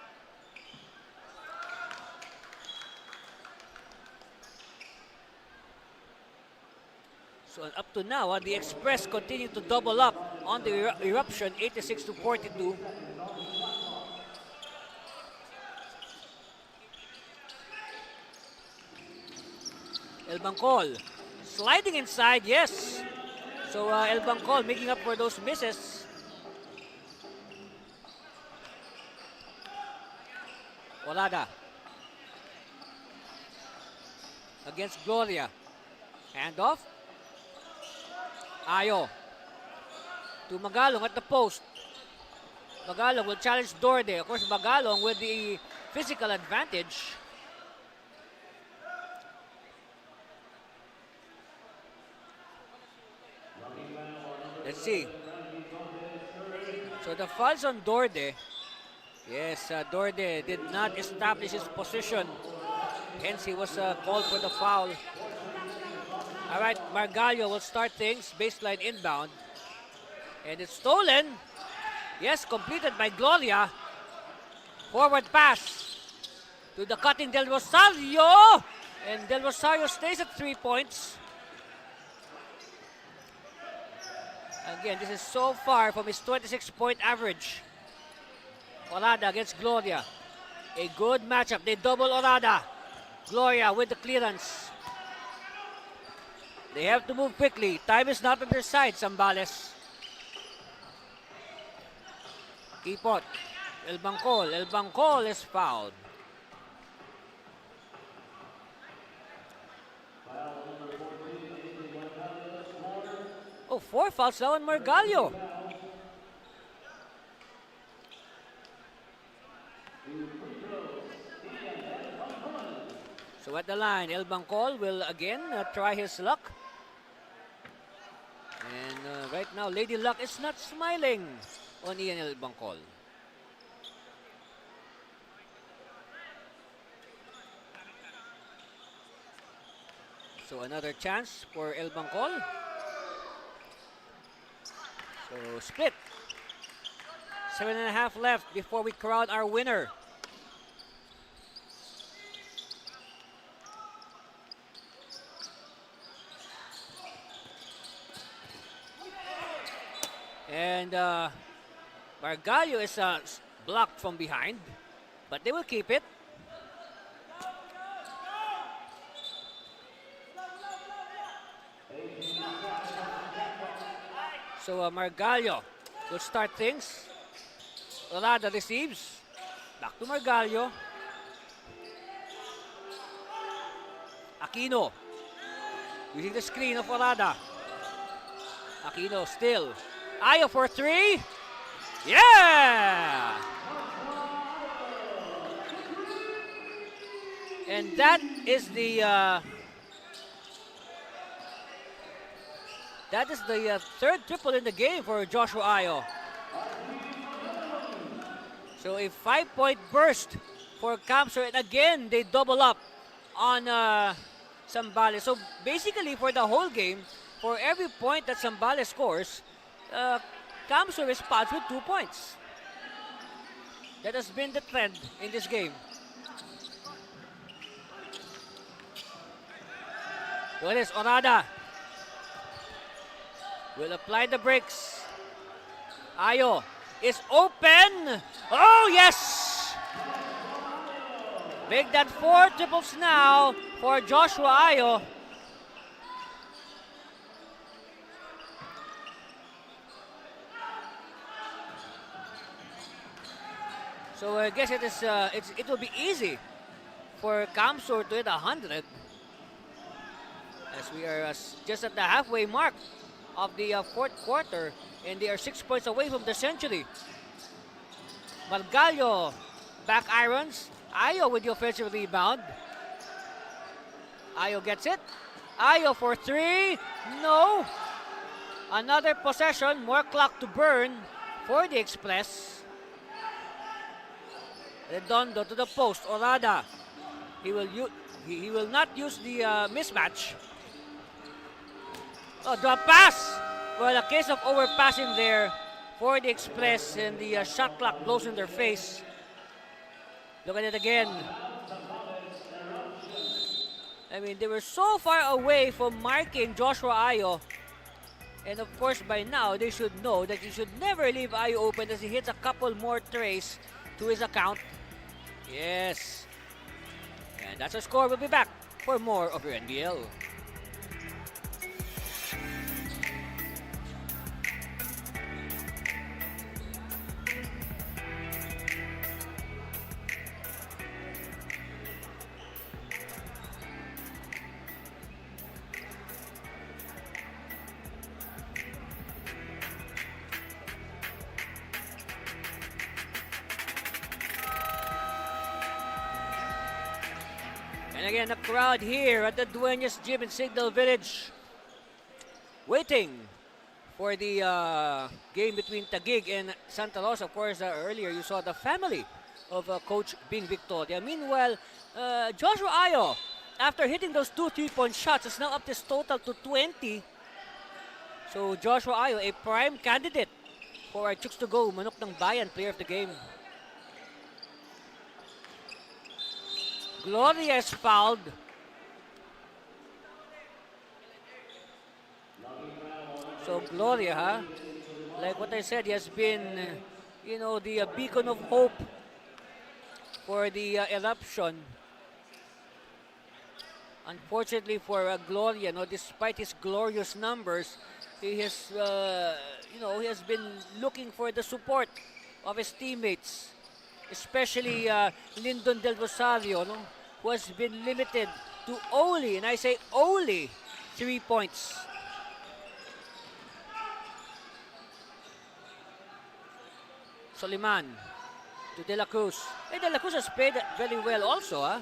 So up to now, the Express continue to double up on the Eruption, 86-42. El Bangkol sliding inside, yes. So El Bangkol making up for those misses. Olada against Gloria. Handoff. Ayo to Magalong at the post. Magalong will challenge Dorde. Of course, Magalong with the physical advantage. Let's see. So the fouls on Dorde. Yes, Dorde did not establish his position. Hence, he was called for the foul. All right, Margallo will start things. Baseline inbound. And it's stolen. Yes, completed by Gloria. Forward pass to the cutting Del Rosario. And Del Rosario stays at 3 points. Again, this is so far from his 26-point average. Orada against Gloria. A good matchup. They double Orada. Gloria with the clearance. They have to move quickly. Time is not on their side, Zambales. Ipot. El Bangkol. El Bangkol is fouled. Oh, 4 fouls now on Margallo. So at the line, El Bangkol will again try his luck. And right now, Lady Luck is not smiling on Ian El Bangkol. So another chance for El Bangkol. So split. 7.5 left before we crown our winner. And Margallo is blocked from behind, but they will keep it. So Margallo will start things. Orada receives. Back to Margallo. Aquino using the screen of Orada. Aquino still. Ayo for three. Yeah! And that is the third triple in the game for Joshua Ayo. So a 5-point burst for Camsor, and again they double up on Zambales. So basically for the whole game, for every point that Zambales scores, Camsor responds with 2 points. That has been the trend in this game. What is Orada? Will apply the brakes. Ayo is open. Oh, yes! Make that 4 triples now for Joshua Ayo. So I guess it will be easy for Camsor to hit 100, as we are just at the halfway mark of the fourth quarter, and they are 6 points away from the century. Margallo back irons. Ayo with the offensive rebound. Ayo gets it. Ayo for three. No. Another possession. More clock to burn for the Express. Redondo to the post. Orada. He will not use the mismatch. Oh, drop pass. Well, a case of overpassing there for the Express, and the shot clock blows in their face. Look at it again. I mean, they were so far away from marking Joshua Ayo. And of course, by now, they should know that you should never leave Ayo open as he hits a couple more trays to his account. Yes. And that's our score. We'll be back for more of your NBL. And again, the crowd here at the Dueñas Gym in Signal Village, waiting for the game between Taguig and Santa Rosa. Of course, earlier you saw the family of Coach Bing Victoria. Meanwhile, Joshua Ayo, after hitting those 2 3-point shots, is now up this total to 20. So Joshua Ayo, a prime candidate for our Chooks to Go Manok ng Bayan player of the game. Gloria is fouled. So Gloria, like what I said, he has been, the beacon of hope for the Eruption. Unfortunately for Gloria, despite his glorious numbers, he has, he has been looking for the support of his teammates, especially Lyndon Del Rosario, who has been limited to only, and I say only, 3 points. Soliman to De La Cruz. Hey, De La Cruz has played very well also.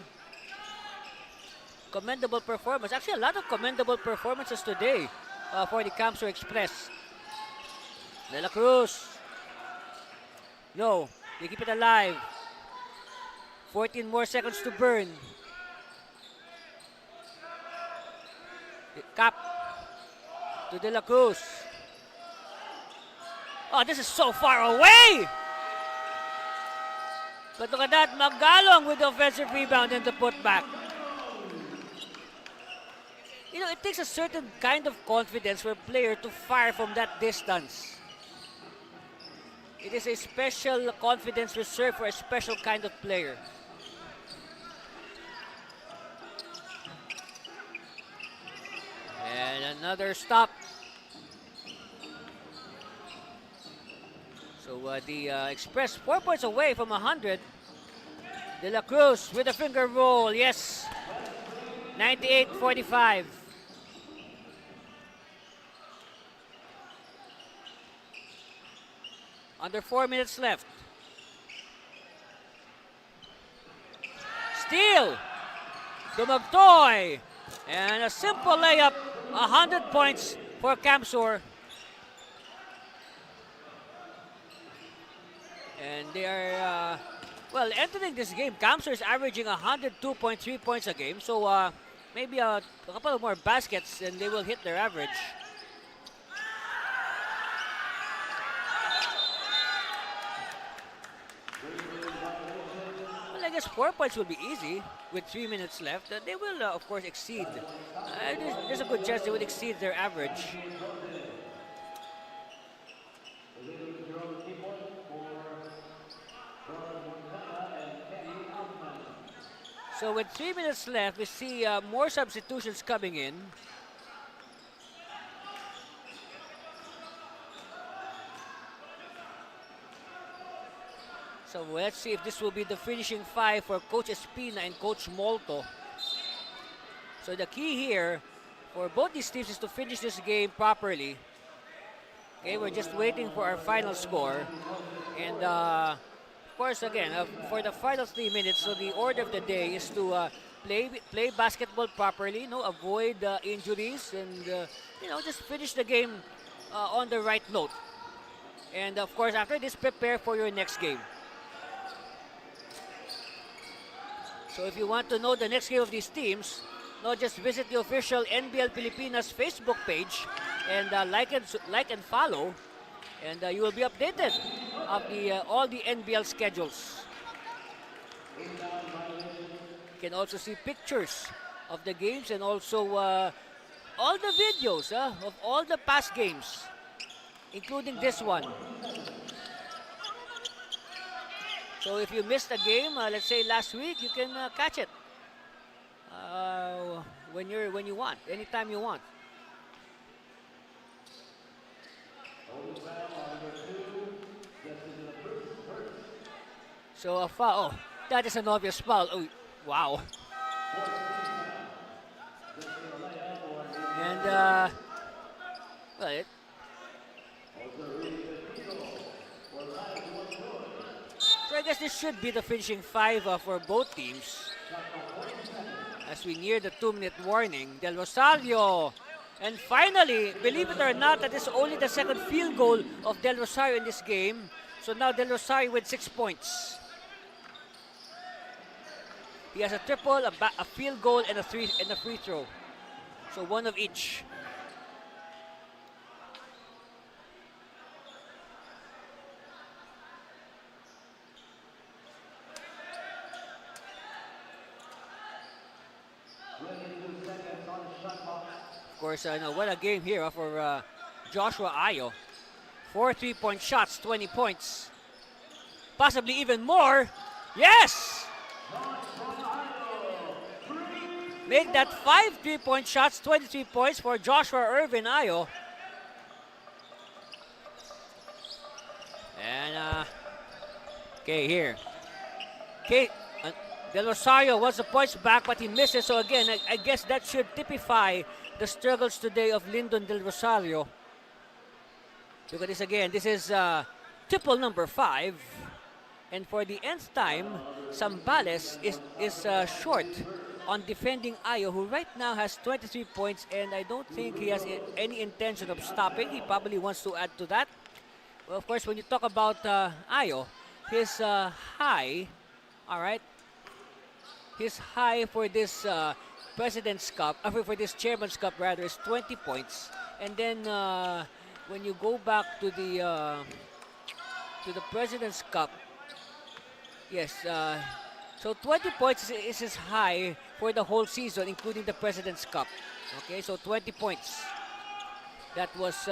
Commendable performance. Actually, a lot of commendable performances today for the Camsor Express. De La Cruz. No, they keep it alive. 14 more seconds to burn. Cap to De La Cruz. Oh, this is so far away! But look at that, Magalong with the offensive rebound and the putback. It takes a certain kind of confidence for a player to fire from that distance. It is a special confidence reserved for a special kind of player. And another stop. So the Express 4 points away from 100. De La Cruz with a finger roll. Yes. 98-45. Under 4 minutes left. Steal. Dumagtoy. And a simple layup. 100 points for Camsor. And they are, well, entering this game, Camsor is averaging 102.3 points a game. So maybe a couple of more baskets and they will hit their average. Well, I guess 4 points will be easy with 3 minutes left. They will, of course, exceed. There's a good chance they will exceed their average. So with 3 minutes left, we see more substitutions coming in. So let's see if this will be the finishing five for Coach Espina and Coach Molto. So the key here for both these teams is to finish this game properly. Okay, we're just waiting for our final score. And of course, again, for the final 3 minutes, so the order of the day is to play basketball properly, avoid injuries, and just finish the game on the right note. And of course, after this, prepare for your next game. So if you want to know the next game of these teams, just visit the official NBL Pilipinas Facebook page and like and follow, and you will be updated of all the NBL schedules. You can also see pictures of the games and also all the videos of all the past games, including this one. So if you missed a game, let's say last week, you can catch it when you want, anytime you want. So a foul. Oh, that is an obvious foul. Oh, wow. And well, so I guess this should be the finishing five for both teams. As we near the 2-minute warning, Del Rosario. And finally, believe it or not, that is only the second field goal of Del Rosario in this game. So now Del Rosario with 6 points. He has a triple, a field goal, and a free throw. So one of each. Of course, what a game here for Joshua Ayo. 4 3-point shots, 20 points. Possibly even more. Yes! Make that 5 3-point shots, 23 points for Joshua Irvin Ayo. And, okay, here. Okay, Del Rosario was the points back, but he misses. So again, I guess that should typify the struggles today of Lyndon Del Rosario. Look at this again. This is triple number 5. And for the nth time, Zambales is short on defending Ayo, who right now has 23 points, and I don't think he has any intention of stopping. He probably wants to add to that. Well, of course, when you talk about Ayo, his high, all right, his high for this President's Cup, for this Chairman's Cup rather, is 20 points. And then when you go back to the President's Cup, yes, so 20 points is his high for the whole season, including the President's Cup. Okay, so 20 points. That was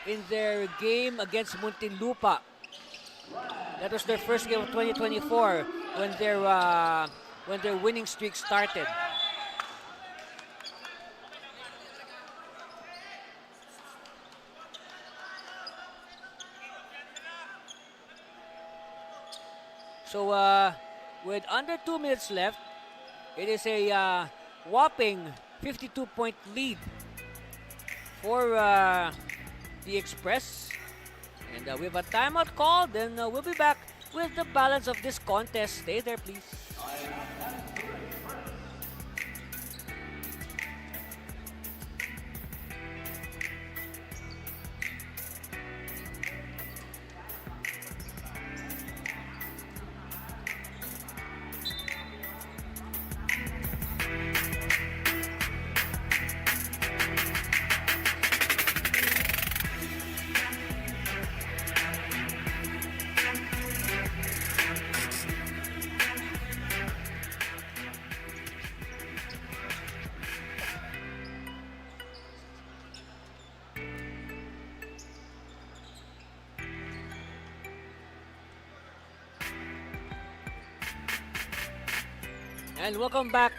in their game against Muntinlupa That was their first game of 2024 when their winning streak started. So with under 2 minutes left, it is a whopping 52-point lead for the Express. And we have a timeout call, then we'll be back with the balance of this contest. Stay there, please. And welcome back.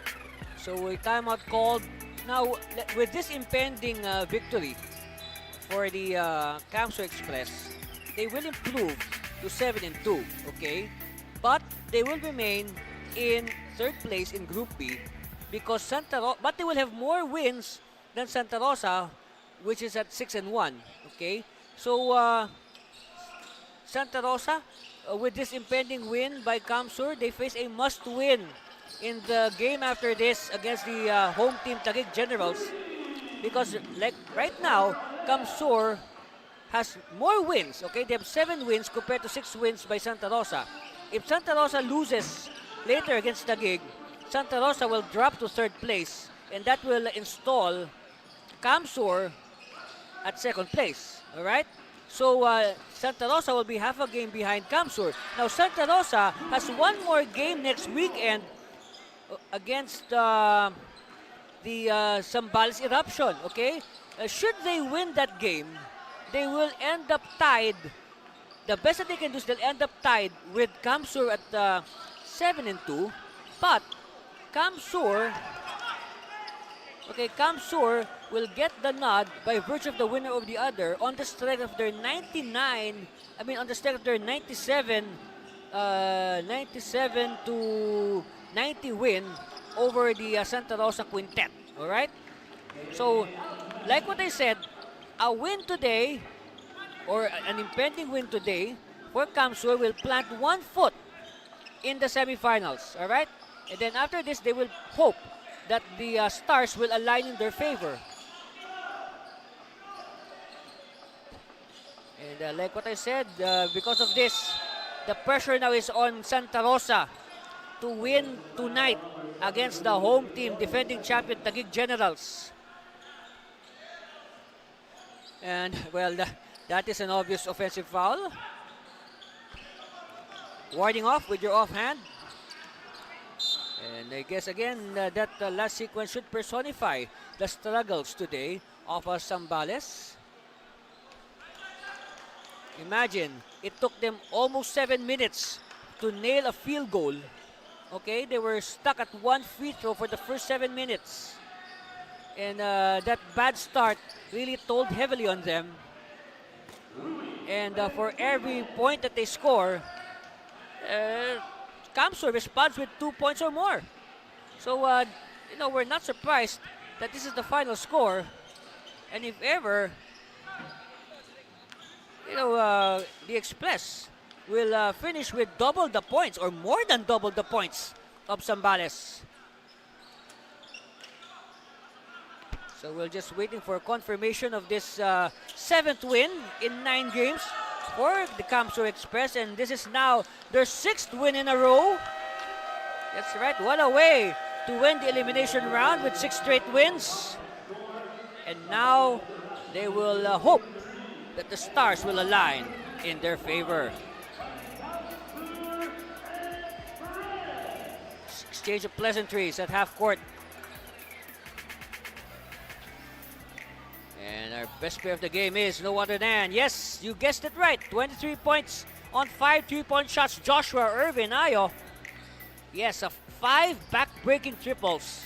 So a timeout called. Now, with this impending victory for the Camso Express, they will improve to 7-2, okay? But they will remain in third place in Group B because but they will have more wins than Santa Rosa, which is at 6-1, okay? So Santa Rosa, with this impending win by Camsur, they face a must-win in the game after this against the home team Taguig Generals, because like right now Camsur has more wins. Okay, they have 7 wins compared to 6 wins by Santa Rosa. If Santa Rosa loses later against Taguig, Santa Rosa will drop to third place, and that will install Camsur at second place. All right. So Santa Rosa will be half a game behind Camsur. Now Santa Rosa has one more game next weekend against the Zambales Eruption, okay? Should they win that game, they will end up tied. The best that they can do is they'll end up tied with Camsur at 7-2. But Camsur will get the nod by virtue of the winner of the other on the strength of their 97 to 90 win over the Santa Rosa Quintet. All right? So, like what I said, a win today or an impending win today for Camsur will plant 1 foot in the semifinals. All right? And then after this, they will hope that the stars will align in their favor. And like what I said, because of this, the pressure now is on Santa Rosa to win tonight against the home team, defending champion Taguig Generals. And, well, that is an obvious offensive foul. Warding off with your offhand. And I guess, again, that last sequence should personify the struggles today of Zambales. Imagine, it took them almost 7 minutes to nail a field goal. Okay, they were stuck at 1 free throw for the first 7 minutes. And that bad start really told heavily on them. And for every point that they score, Camsur responds with 2 points or more. So, we're not surprised that this is the final score. And if ever, the Express will finish with double the points or more than double the points of Zambales. So we're just waiting for confirmation of this 7th win in 9 games for the Camsur Express, and this is now their 6th win in a row. That's right, what a way to win the elimination round with 6 straight wins. And now they will hope that the stars will align in their favor. Exchange of pleasantries at half court. And our best player of the game is no other than, yes, you guessed it right, 23 points on 5 3-point shots. Joshua Irvin Ayo. Yes, 5 back-breaking triples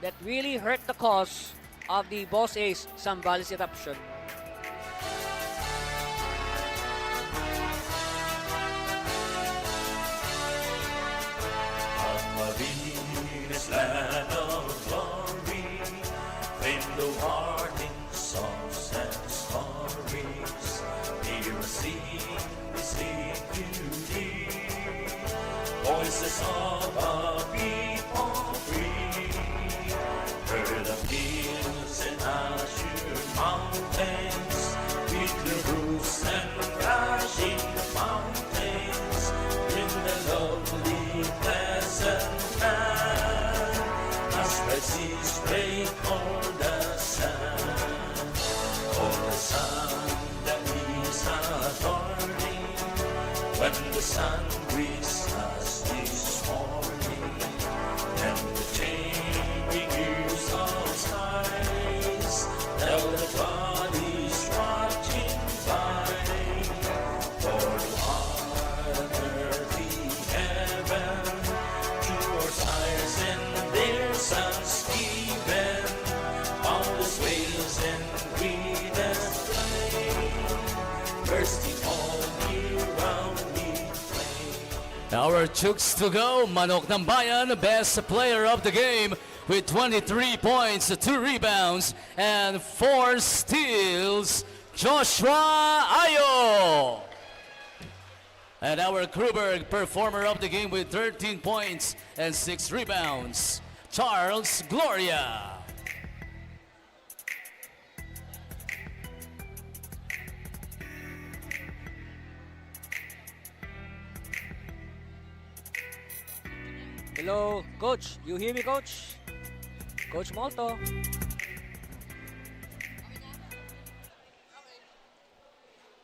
that really hurt the cause of the boss ace, Zambales Eruption.
Malinis land of glory, fame the warning songs and stories. Hear us sing beauty, voices of a people free. Heard of hills and azure mountains, with the roofs and crashing fountains, in the lovely pleasant land, as red seas break on the sand. For the sun that is adorning, when the sun greets us this morning, and the changing hues of skies tell the God is watching by. For the heart earthly heaven, towards eyes and their sons given, boundless waves and greenest plain, bursting all year round with flame.
Our chooks to go, Manok ng Bayan, best player of the game with 23 points, 2 rebounds, and 4 steals, Joshua Ayo. And our Kruberg performer of the game with 13 points and 6 rebounds, Charles Gloria.
Hello, Coach. You hear me, Coach? Coach Molto.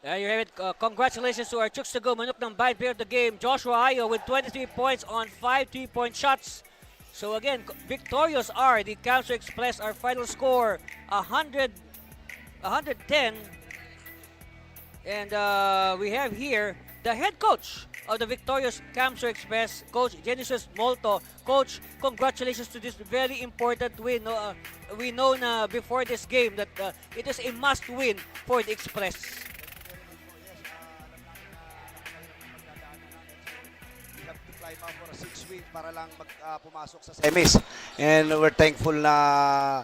There you have it. Congratulations to our Chooks to go. Manok ng Bayan player of the game, Joshua Ayo, with 23 points on 5 3-point shots. So again, victorious are the Camps Express. Our final score, 110. And we have here the head coach of the victorious Camps Express, Coach Genesis Molto. Coach, congratulations to this very important win. We know na before this game that it is a must win for the Express.
We have to climb up for a 6 win para lang pumasok sa semis. And we're thankful na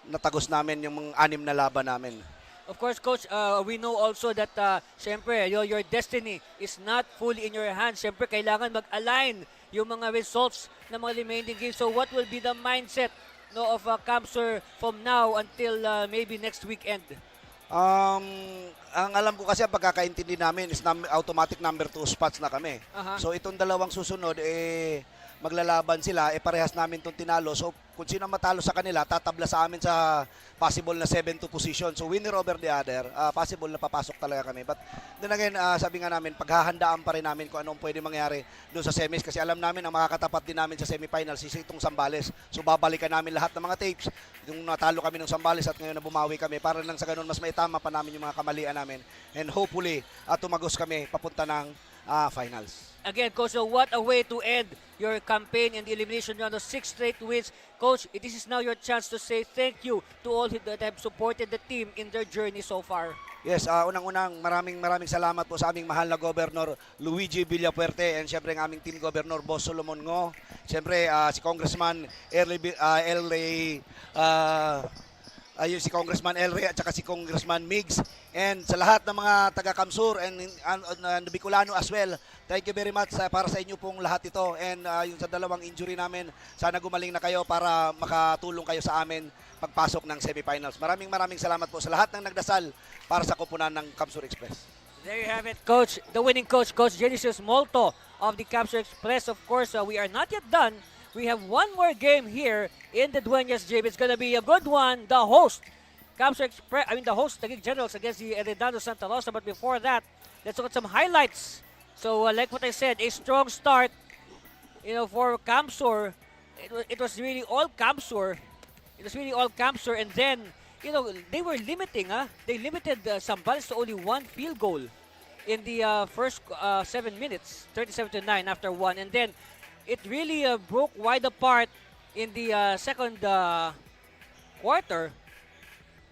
natagos namin yung mga 6 na laban namin.
Of course, Coach, we know also that syempre, your destiny is not fully in your hands. Syempre, kailangan mag-align yung mga results ng mga remaining games. So what will be the mindset of Camsur from now until maybe next weekend?
Ang alam ko kasi ang pagkakaintindi namin is automatic number 2 spots na kami. So itong dalawang susunod, maglalaban sila, parehas namin itong tinalo. So kung sino matalo sa kanila, tatabla sa amin sa possible na 7-2 position. So winner over the other, possible na papasok talaga kami. But then again, sabi nga namin, paghahandaan pa rin namin kung anong pwede mangyari doon sa semis. Kasi alam namin, ang makakatapat din namin sa semifinals is itong Zambales. So babalikan namin lahat ng mga tapes. Yung natalo kami ng Zambales at ngayon na bumawi kami. Para lang sa ganun, mas maitama pa namin yung mga kamalian namin. And hopefully, tumagos kami papunta ng finals.
Again, Coach, so what a way to end your campaign in the elimination round of 6 straight wins. Coach, this is now your chance to say thank you to all that have supported the team in their journey so far.
Yes, unang-unang maraming salamat po sa aming mahal na Governor Luigi Villapuerte and syempre ang aming team Governor Boss Solomon Ngo. Syempre si Congressman si Congressman Elre at saka si Congressman Migs, and sa lahat ng mga taga-Camsur and Bicolano as well. Thank you very much para sa inyo pong lahat ito, and yung sa dalawang injury namin, sana gumaling na kayo para makatulong kayo sa amin pagpasok ng semifinals. Maraming salamat po sa lahat ng nagdasal para sa koponan ng Camsur Express.
There you have it, Coach. The winning coach, Coach Genesis Molto of the Camsur Express. Of course, we are not yet done. We have one more game here in the Dueñas Gym. It's going to be a good one. The host, the host, Taguig Generals against the Heredano Santa Rosa. But before that, let's look at some highlights. So, like what I said, a strong start, for Camsur. It was really all Camsur. And then, they were limiting, They limited Zambales to only 1 field goal. in the first 7 minutes, 37-9 after one. And then it really broke wide apart in the second quarter.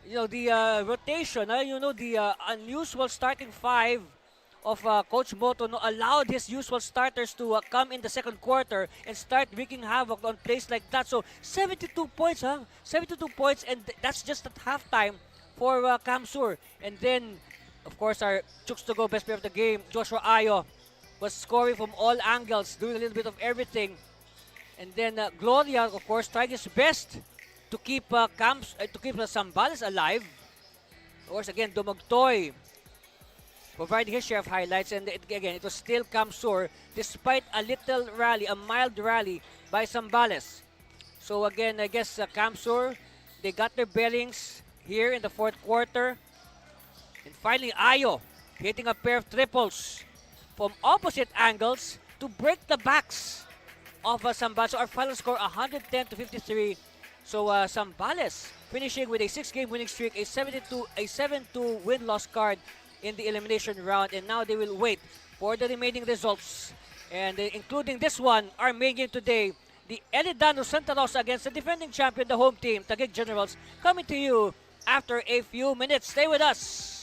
You know, the rotation, the unusual starting five of Coach Moto allowed his usual starters to come in the second quarter and start wreaking havoc on plays like that. So 72 points, 72 points, and that's just at halftime for Kamsur. And then, of course, our Chooks to go best player of the game, Joshua Ayo, was scoring from all angles, doing a little bit of everything. And then Gloria, of course, trying his best to keep Zambales alive. Of course, again, Dumagtoy providing his share of highlights, and again, it was still Kamsur despite a little rally, a mild rally by Zambales. So again, I guess Kamsur, they got their bearings here in the fourth quarter. And finally, Ayo hitting a pair of triples from opposite angles to break the backs of Zambales. So our final score, 110-53. So Zambales finishing with a 6-game winning streak, a 7-2 win-loss card in the elimination round, and now they will wait for the remaining results, and including this one, our main game today, the Elidano Santa Rosa against the defending champion, the home team, Taguig Generals, coming to you after a few minutes. Stay with us.